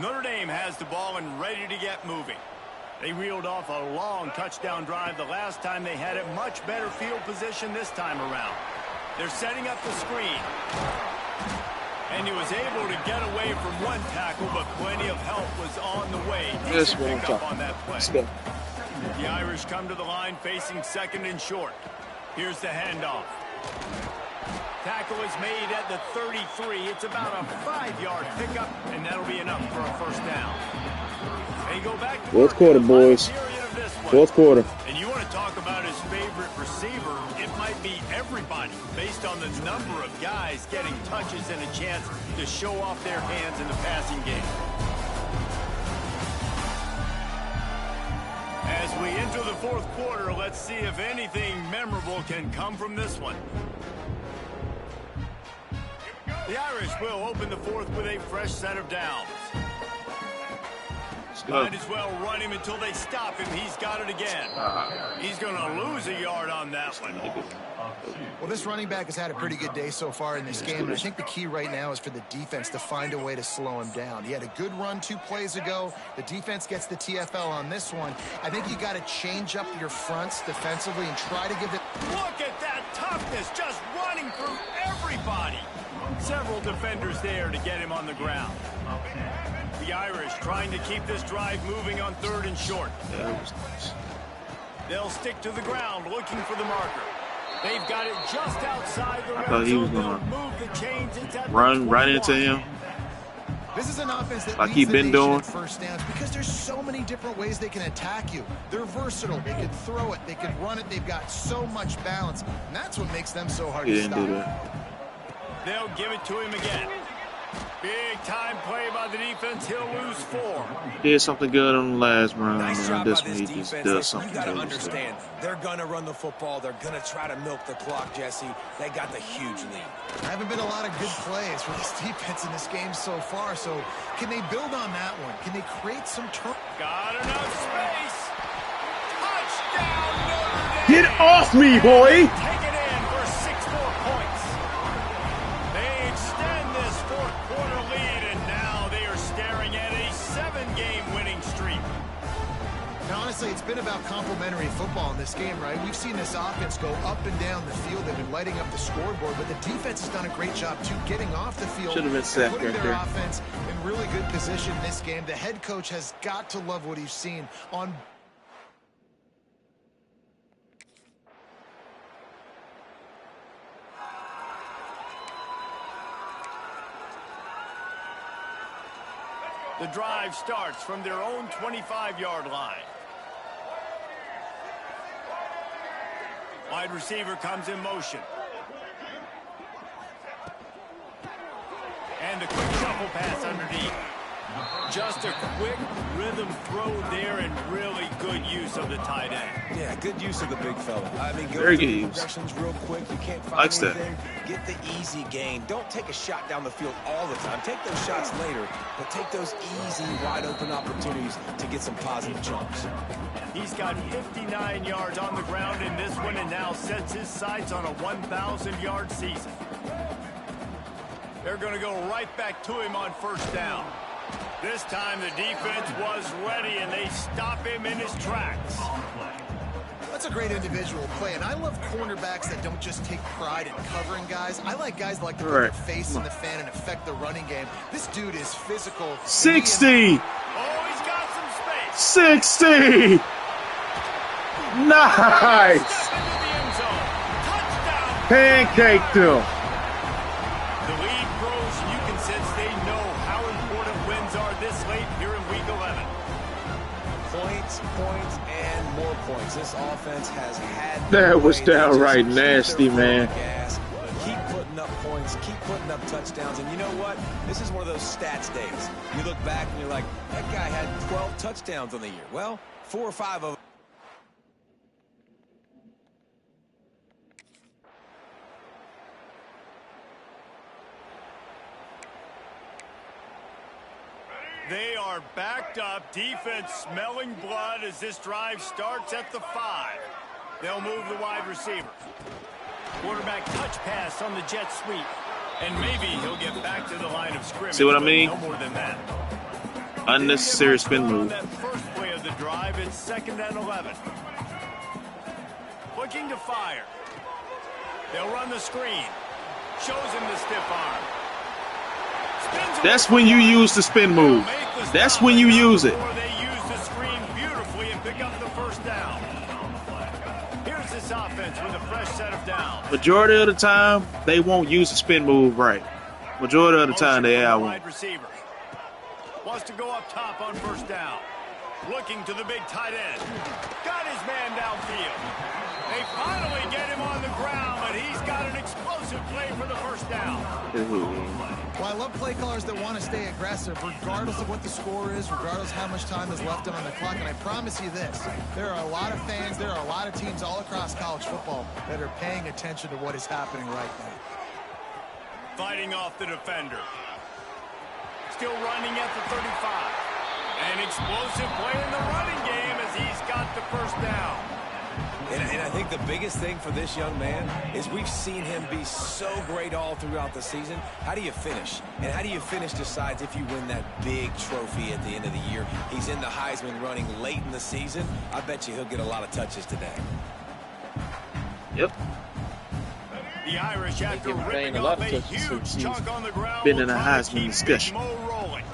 Notre Dame has the ball and ready to get moving. They reeled off a long touchdown drive the last time they had it. Much better field position this time around. They're setting up the screen. And he was able to get away from one tackle, but plenty of help was on the way. This Decent one pickup on that play. Let's go. The Irish come to the line facing 2nd and short. Here's the handoff. Tackle is made at the 33. It's about a 5-yard pickup, and that'll be enough for a first down. They go back to Fourth work quarter, in the final boys. period of this one. Fourth quarter. And you want to talk about his favorite receiver, it might be everybody, based on the number of guys getting touches and a chance to show off their hands in the passing game. As we enter the 4th quarter, let's see if anything memorable can come from this one. The Irish will open the 4th with a fresh set of downs. Might as well run him until they stop him. He's got it again. He's going to lose a yard on that one. Well, this running back has had a pretty good day so far in this game, and I think the key right now is for the defense to find a way to slow him down. He had a good run 2 plays ago. The defense gets the TFL on this one. I think you got to change up your fronts defensively and try to give it. Look at that toughness, just running through everybody. Several defenders there to get him on the ground. The Irish trying to keep this drive moving on 3rd and short. They'll stick to the ground looking for the marker. They've got it just outside the red zone. They'll move the chains. It's at Run right into him. This is an offense that Like leads he the been nation doing. in first downs because there's so many different ways they can attack you. They're versatile. They can throw it. They can run it. They've got so much balance, and that's what makes them so hard He to didn't stop. do that. They'll give it to him again. Big time play by the defense. He'll lose 4. Did something good on the last round, Nice man. job This by one this he just defense. does Listen, something you got to good. understand, they're going to run the football. They're going to try to milk the clock, Jesse. They got the huge lead. There haven't been a lot of good plays for this defense in this game so far, so can they build on that one? Can they create some turn? Got enough space. Touchdown, Notre Get off me, boy! Take it in for 6 more points. They extend this fourth quarter lead, and now they are staring at a 7-game winning streak. And honestly, it's been about complementary football in this game, right? We've seen this offense go up and down the field. They've been lighting up the scoreboard, but the defense has done a great job, too, getting off the field Should have been and sacked putting right their there. offense in really good position in this game. The head coach has got to love what he's seen on The drive starts from their own 25-yard line. Wide receiver comes in motion. And a quick shuffle pass underneath. Just a quick rhythm throw there and really good use of the tight end. Yeah, good use of the big fella. I mean, go Very through good the use. progressions real quick. You can't find Likes that. anything. Get the easy gain. Don't take a shot down the field all the time. Take those shots later, but take those easy, wide-open opportunities to get some positive jumps. He's got 59 yards on the ground in this one and now sets his sights on a 1,000-yard season. They're going to go right back to him on first down. This time the defense was ready and they stop him in his tracks. That's a great individual play, and I love cornerbacks that don't just take pride in covering guys. I like guys that like to put their face in the fan and affect the running game. This dude is physical. 60! Oh, he's got some space. 60! Nice! Step into the end zone. Touchdown. Pancaked him. The lead grows, and you can sense they know how important wins are this late here in Week 11. Points, points, and more points. This offense has had... That was ways to just downright keep nasty, their foot on the man. gas, keep putting up points, keep putting up touchdowns. And you know what? This is one of those stats days. You look back and you're like, that guy had 12 touchdowns on the year. Well, 4 or 5 of them. They are backed up. Defense smelling blood as this drive starts at the 5. They'll move the wide receiver. Quarterback touch pass on the jet sweep. And maybe he'll get back to the line of scrimmage. See what I but mean? No more than that. Unnecessary spin On move. that first play of the drive, it's 2nd and 11. Looking to fire. They'll run the screen. Shows him the stiff arm. Spins That's away when from you one. use the spin move. They'll make the That's stop, when but you not use it. before they use the screen beautifully and pick up the first down. Here's this offense with a fresh set of downs. Majority of the time, they won't use the spin move right. Majority of the time, they Motion from the won't. wide receiver. Wants to go up top on first down. Looking to the big tight end. Got his man downfield. They finally get him on the ground, but he's got an explosive play for the first down. Well, I love play callers that want to stay aggressive, regardless of what the score is, regardless of how much time is left on the clock. And I promise you this, there are a lot of fans, there are a lot of teams all across college football that are paying attention to what is happening right now. Fighting off the defender. Still running at the 35. An explosive play in the running game as he's got the first down. And I think the biggest thing for this young man is we've seen him be so great all throughout the season. How do you finish? And how do you finish decides if you win that big trophy at the end of the year. He's in the Heisman running late in the season. I bet you he'll get a lot of touches today. Yep. The Irish, after They've ripping gained a lot off of a touches huge since chunk on the ground, been will in a try to Heisman keep discussion. Big Mo rolling.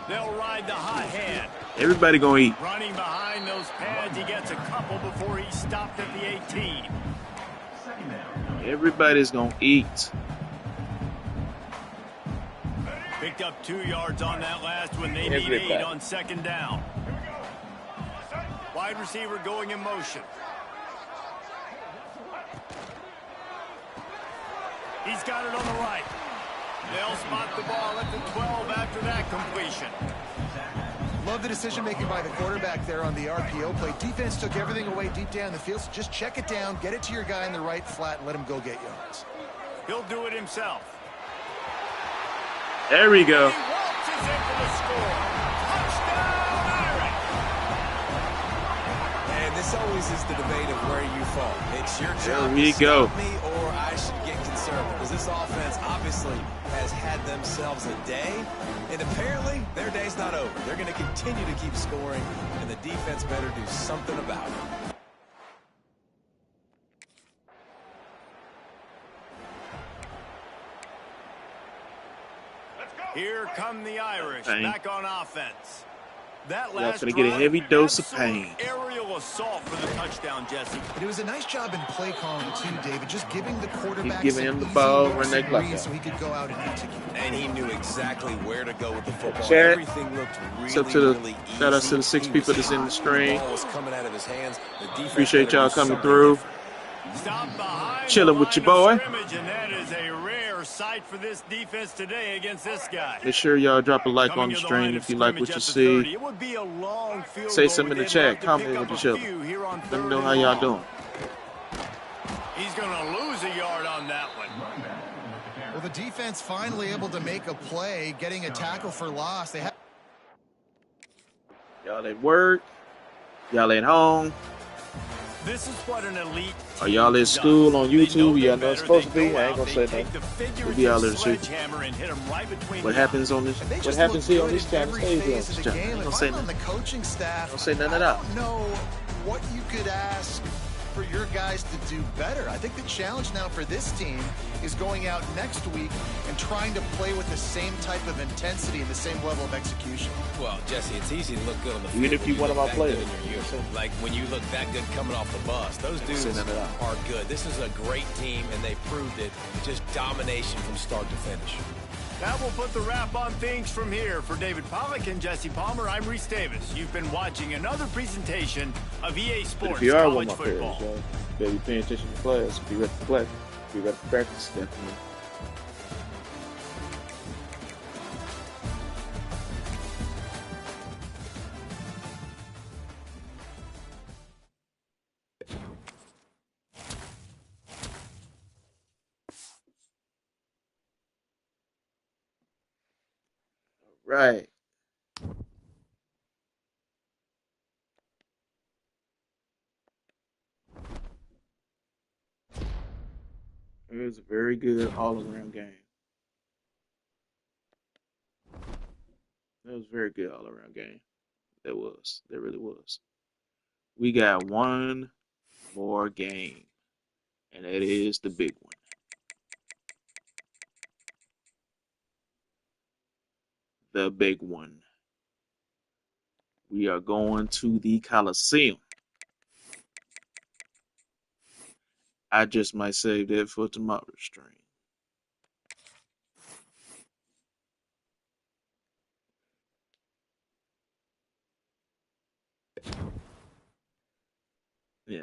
They'll ride the hot hand. Everybody gonna eat. Running behind those pads, he gets a couple before he stopped at the 18. Everybody's gonna eat. Picked up 2 yards on that last one. They need 8 on second down. Wide receiver going in motion. He's got it on the right. They'll spot the ball at the 12 after that completion. Love the decision-making by the quarterback there on the RPO play. Defense took everything away deep down the field, so just check it down, get it to your guy in the right flat, and let him go get yards. He'll do it himself. There we go. He waltzes into the score. Touchdown, Irish! And this always is the debate of where you fall. It's your job There we to go. stop me, or I should get concerned, because this offense obviously has had themselves a day, and apparently their day's not over. They're going to continue to keep scoring, and the defense better do something about it. Here come the Irish back on offense. That Y'all last gonna get a heavy dose of pain. Aerial assault for the touchdown, Jesse. It was a nice job in play calling too, David, just giving the quarterback giving some him the easy ball, looks run that and clock breathe out. so he could go out and execute. And he knew exactly where to go with the football. Chat. Everything looked What's really, up to the really easy. shout outs to the 6 He people was that's in the hot. stream. The ball was coming out of his hands. The defense Appreciate better y'all do coming something through. different. Stop behind Chilling the with your line boy. of scrimmage, and that is a rare sight for this defense today against this guy. Make sure y'all drop a like Coming on the to stream line if of you like scrimmage what you at the see. 30. It would be a long field Say goal, something in but the they'd chat. love to Comment pick with up each other. a few here on Let me third know and how y'all long. doing. He's going to lose a yard on that one. Well, the defense finally able to make a play, getting a tackle for loss. They have Y'all at work. Y'all at home. This is what an elite Are y'all at school on They know YouTube? they're Y'all know better. it's supposed to They be. go I ain't out, gonna they say take nothing. the We'll be out there figurative to see sledgehammer and hit him right between what the happens eyes. on this. they What just happens look here on good this in channel every stays here on phase this of the channel. I game. ain't If gonna say I'm on the nothing. coaching staff, Don't say none I of that. don't know what you could ask for your guys to do better. I think the challenge now for this team is going out next week and trying to play with the same type of intensity and the same level of execution. Well, Jesse, it's easy to look good on the Even field if when you one look of our that players. good in your youth. Like when you look that good coming off the bus. Those dudes say none of that. are good. This is a great team, and they proved it. Just domination from start to finish. That will put the wrap on things from here. For David Pollack and Jesse Palmer, I'm Reese Davis. You've been watching another presentation of EA But Sports if you are one College of my players, Football. y'all better be paying attention to class. Be ready for class. Be ready for practice. Definitely. Right. It was a very good all-around game. It was a very good all-around game. That was. That really was. We got one more game, and that is the big one. The big one. We are going to the Coliseum. I just might save that for tomorrow's stream. Yeah,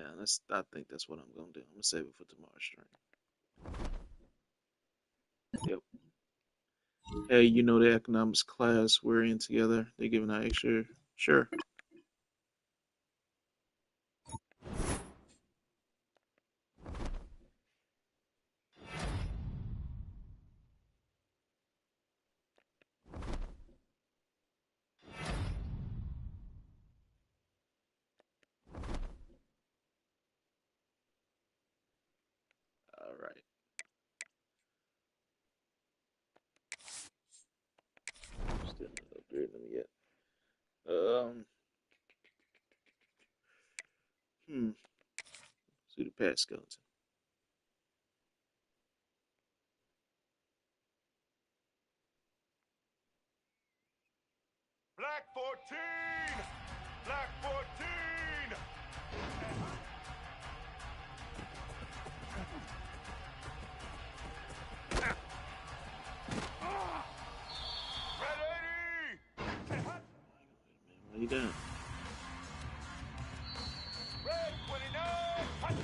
I think that's what I'm gonna do. I'm gonna save it for tomorrow's stream. Yep. Hey, you know the economics class we're in together? They're giving out extra. Sure. All right. Still not upgrading them yet. See the pass skeleton. Black 14! Black 14! Red 80! What you doing? Red 29!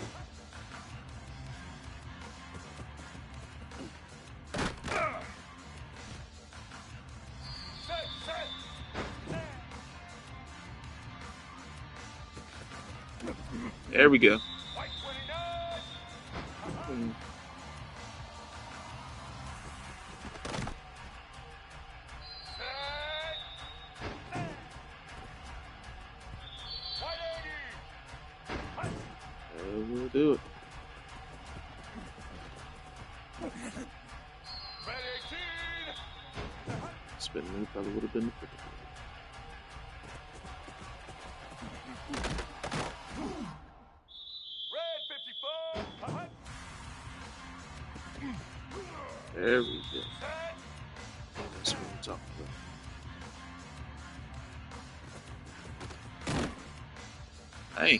Set, set! There we go. White 29! Set! White 80! Spinning it probably would have been the 50. There we go. That's what I'm talking about. Hey,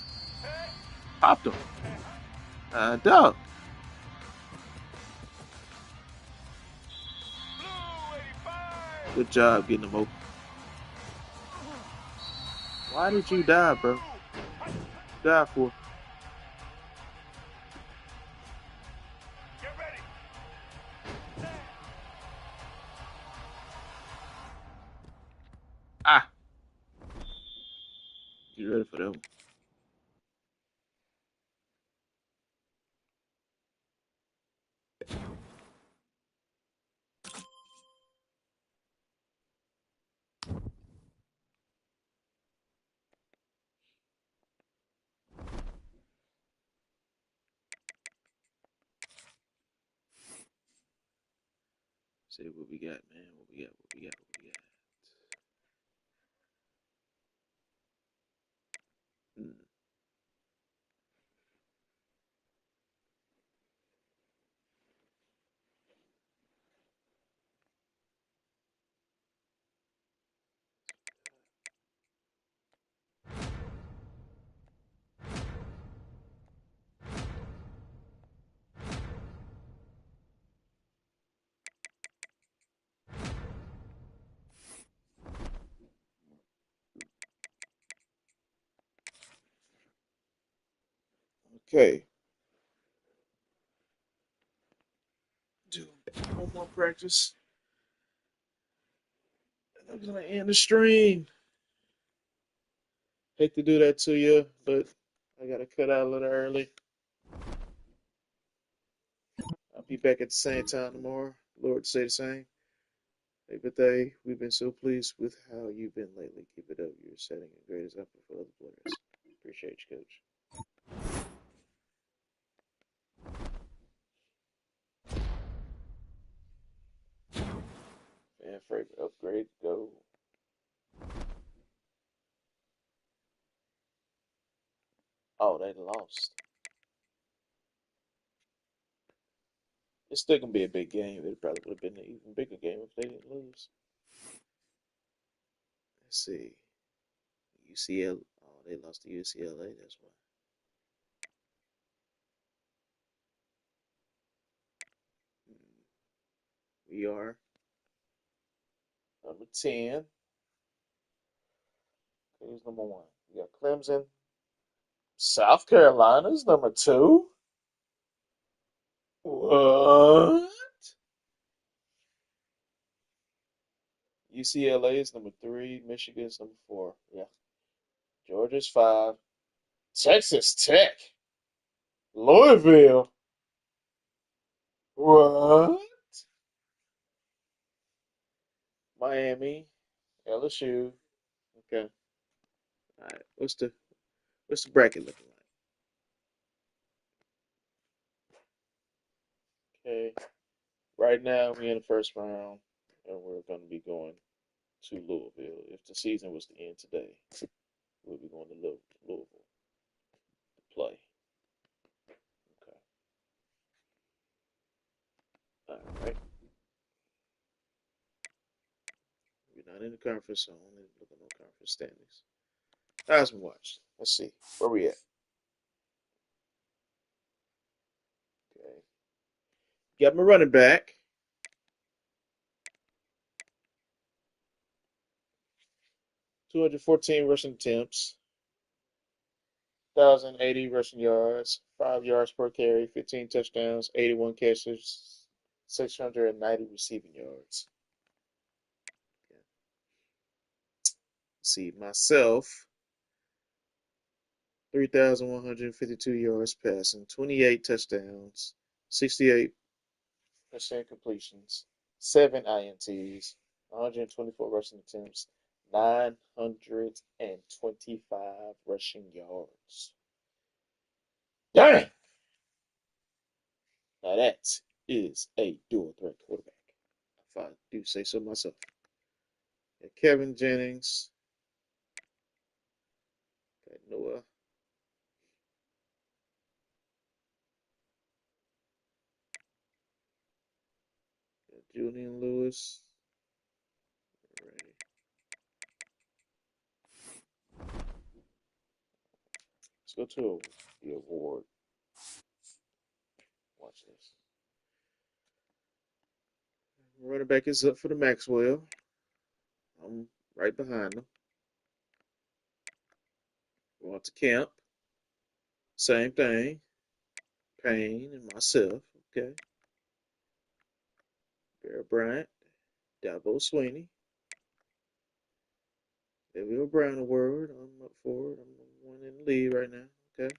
popped him. Dog. Good job getting him open. Why did you die, bro? Die for? Ah. You ready for that one? See what we got, man. What we got? Okay. Do one more practice. And I'm gonna end the stream. Hate to do that to you, but I gotta cut out a little early. I'll be back at the same time tomorrow. Lord say the same. Hey, but we've been so pleased with how you've been lately. Keep it up. You're setting a great example for other players. Appreciate you, Coach. Fan favorite upgrade, go. Oh, they lost. It's still gonna be a big game. It probably would have been an even bigger game if they didn't lose. Let's see. UCL. Oh, they lost to UCLA. That's why. We are number 10. Who's number 1? We got Clemson. South Carolina's number 2. What? UCLA is number 3. Michigan's number 4. Yeah. Georgia's 5. Texas Tech. Louisville. What? Miami. LSU. Okay. All right. What's the bracket looking like? Okay. Right now we're in the first round, and we're going to be going to Louisville. If the season was to end today, we'll be going to Louisville to play. Okay. All right. We're not in the conference, so I only look at no conference standings. Heisman watch. Let's see. Where we at? Okay. Got my running back. 214 rushing attempts. 1,080 rushing yards. 5 yards per carry. 15 touchdowns. 81 catches. 690 receiving yards. Okay. Let's see. Myself. 3,152 yards passing, 28 touchdowns, 68% completions, 7 INTs, 124 rushing attempts, 925 rushing yards. Dang! Now that's is a dual threat quarterback, if I do say so myself. Got Kevin Jennings, got Noah, got Julian Lewis. Ready. Let's go to the award. Watch this. Running back is up for the Maxwell. I'm right behind them. Going to camp. Same thing. Payne and myself. Okay. Bear Bryant. Dabo Sweeney. David O'Brien award. I'm up for it. I'm one in the lead right now. Okay.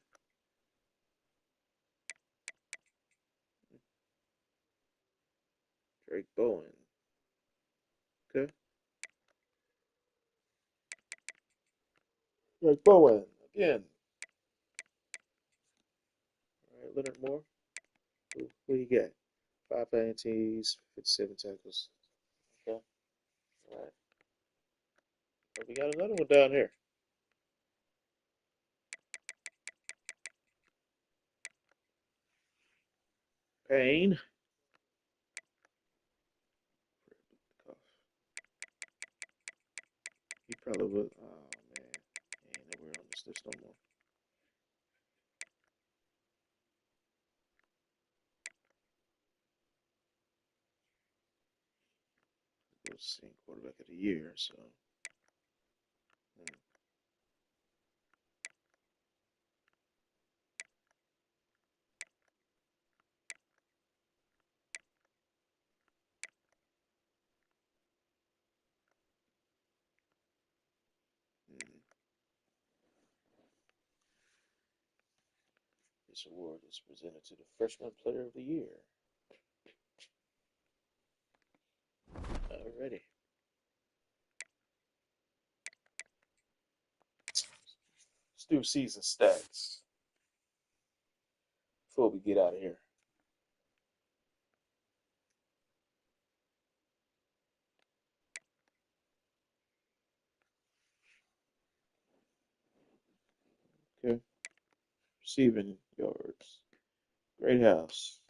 Drake Bowen. Okay. Drake Bowen again. All right, Leonard Moore. What do you got? 5 INTs, 57 tackles. Okay. All right. But we got another one down here. Payne. He probably would. Oh man, he ain't nowhere on this list no more. He was seen quarterback of the year, so. This award is presented to the Freshman Player of the Year. Alrighty. Let's do season stats before we get out of here. Okay. Receiving yards. Great house.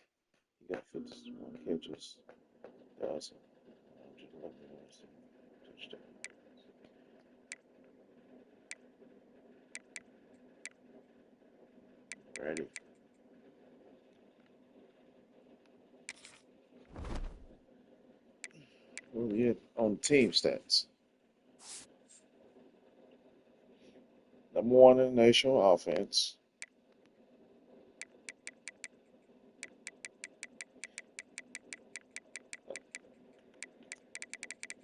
You got 51 catches. 1,111 touchdowns. Ready. Where we at on team stats? Number one in the nation on offense.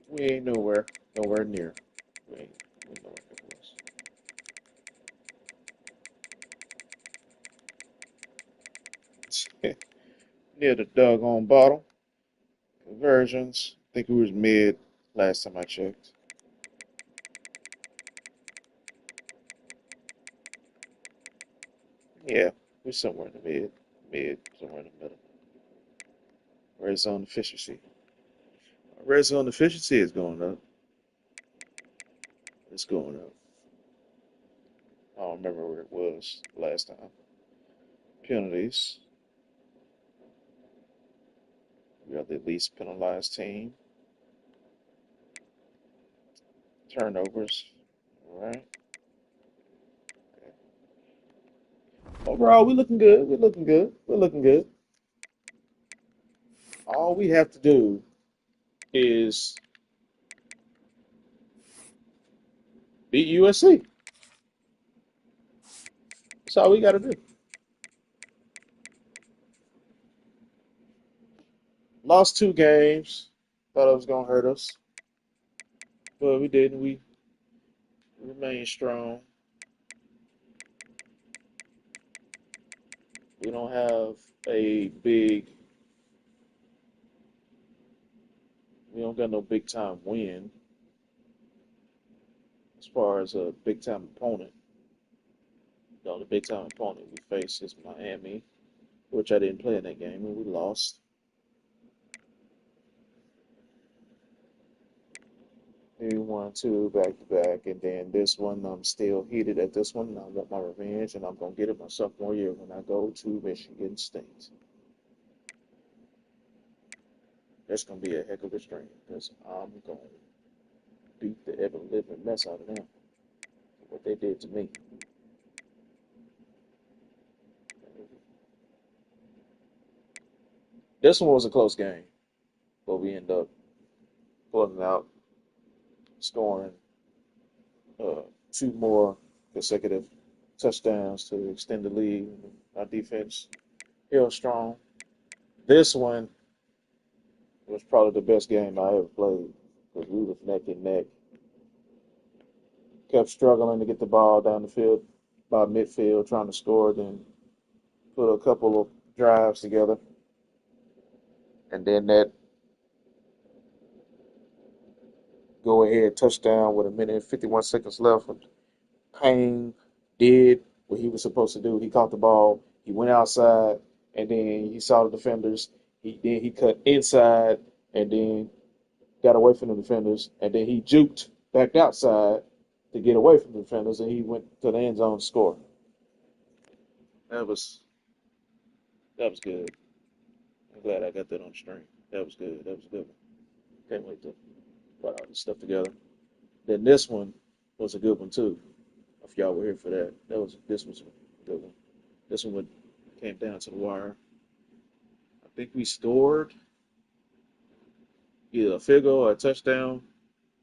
We ain't nowhere near. We ain't nowhere near close. Near the doggone bottom. Conversions. I think we was mid last time I checked. Yeah, we're somewhere in the somewhere in the middle. Red zone efficiency. Red zone efficiency is going up. It's going up. I don't remember where it was last time. Penalties. We are the least penalized team. Turnovers. All right. Okay. Overall, we're looking good. We're looking good. We're looking good. All we have to do is beat USC. That's all we got to do. Lost 2 games. Thought it was gonna hurt us, but we didn't. We remained strong. We don't have a big. We don't got no big time win as far as a big time opponent. The only big time opponent we faced is Miami, which I didn't play in that game, and we lost. Maybe 1-2 back to back, and then this one I'm still heated at this one. And I want my revenge, and I'm gonna get it my sophomore year when I go to Michigan State. That's gonna be a heck of a stream because I'm gonna beat the ever living mess out of them for what they did to me. This one was a close game, but we end up pulling it out, scoring 2 more consecutive touchdowns to extend the lead. Our defense held strong. This one was probably the best game I ever played because we was neck and neck. Kept struggling to get the ball down the field by midfield, trying to score, then put a couple of drives together. And then that go ahead touchdown with 1 minute and 51 seconds left. Payne did what he was supposed to do. He caught the ball, he went outside, and then he saw the defenders. He cut inside and then got away from the defenders, and then he juked back outside to get away from the defenders, and he went to the end zone to score. That was good. I'm glad I got that on the stream. That was good. That was a good one. Can't wait to put all this stuff together. Then this one was a good one too. If y'all were here for that, this was a good one. This one came down to the wire. I think we scored either a field goal or a touchdown,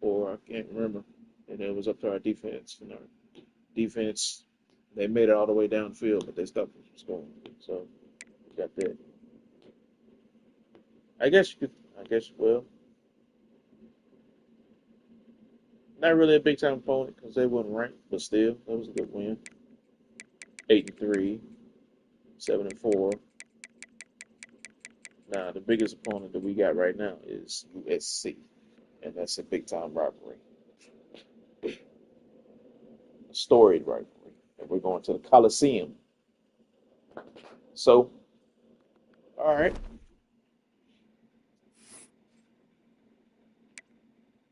or I can't remember. And it was up to our defense. And our defense, they made it all the way down the field, but they stopped us from scoring. So we got that. Well, not really a big time opponent because they weren't ranked, but still, that was a good win. 8-3, 7-4. Now the biggest opponent that we got right now is USC, and that's a big time rivalry, a storied rivalry, and we're going to the Coliseum. So, all right.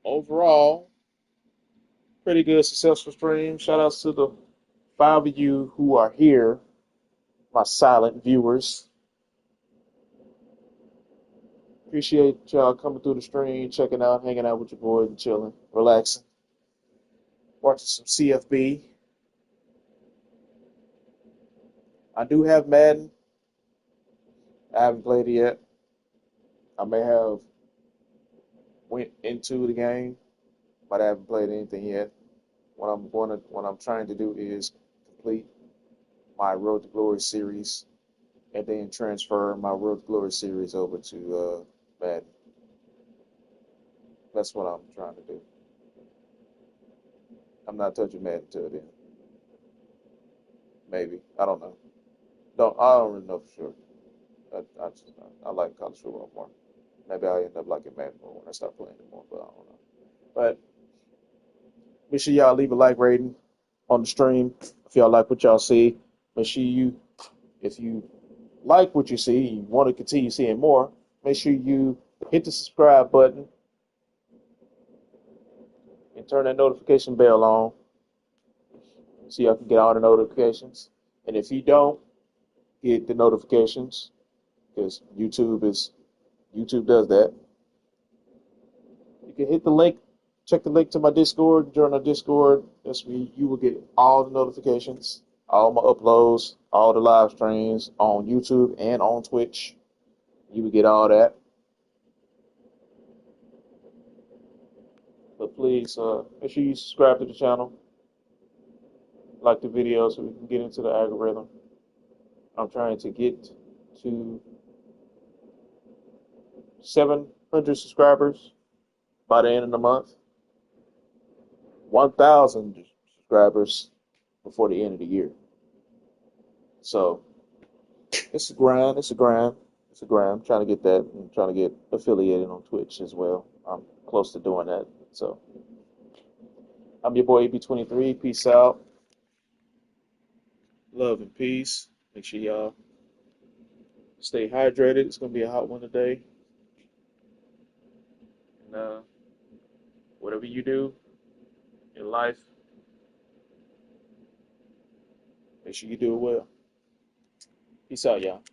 Overall, pretty good, successful stream. Shout outs to the 5 of you who are here, my silent viewers. Appreciate y'all coming through the stream, checking out, hanging out with your boys and chilling, relaxing, watching some CFB. I do have Madden. I haven't played it yet. I may have went into the game, but I haven't played anything yet. What I'm trying to do is complete my Road to Glory series and then transfer my Road to Glory series over to Madden. That's what I'm trying to do. I'm not touching Madden until then. Maybe. I don't know. I don't really know for sure. I like college football more. Maybe I'll end up liking Madden more when I start playing it more, but I don't know. But make sure y'all leave a like rating on the stream if y'all like what y'all see. Make sure if you like what you see, you want to continue seeing more, make sure you hit the subscribe button and turn that notification bell on so y'all can get all the notifications. And if you don't get the notifications, because YouTube does that, you can hit the link, check the link to my Discord, join our Discord. That's where you will get all the notifications, all my uploads, all the live streams on YouTube and on Twitch. You will get all that. But please make sure you subscribe to the channel, like the video so we can get into the algorithm. I'm trying to get to 700 subscribers by the end of the month, 1,000 subscribers before the end of the year. So it's a grind. I'm trying to get that. I'm trying to get affiliated on Twitch as well. I'm close to doing that. So I'm your boy AB23. Peace out. Love and peace. Make sure y'all stay hydrated. It's gonna be a hot one today. And whatever whatever you do in life, make sure you do it well. Peace out, y'all.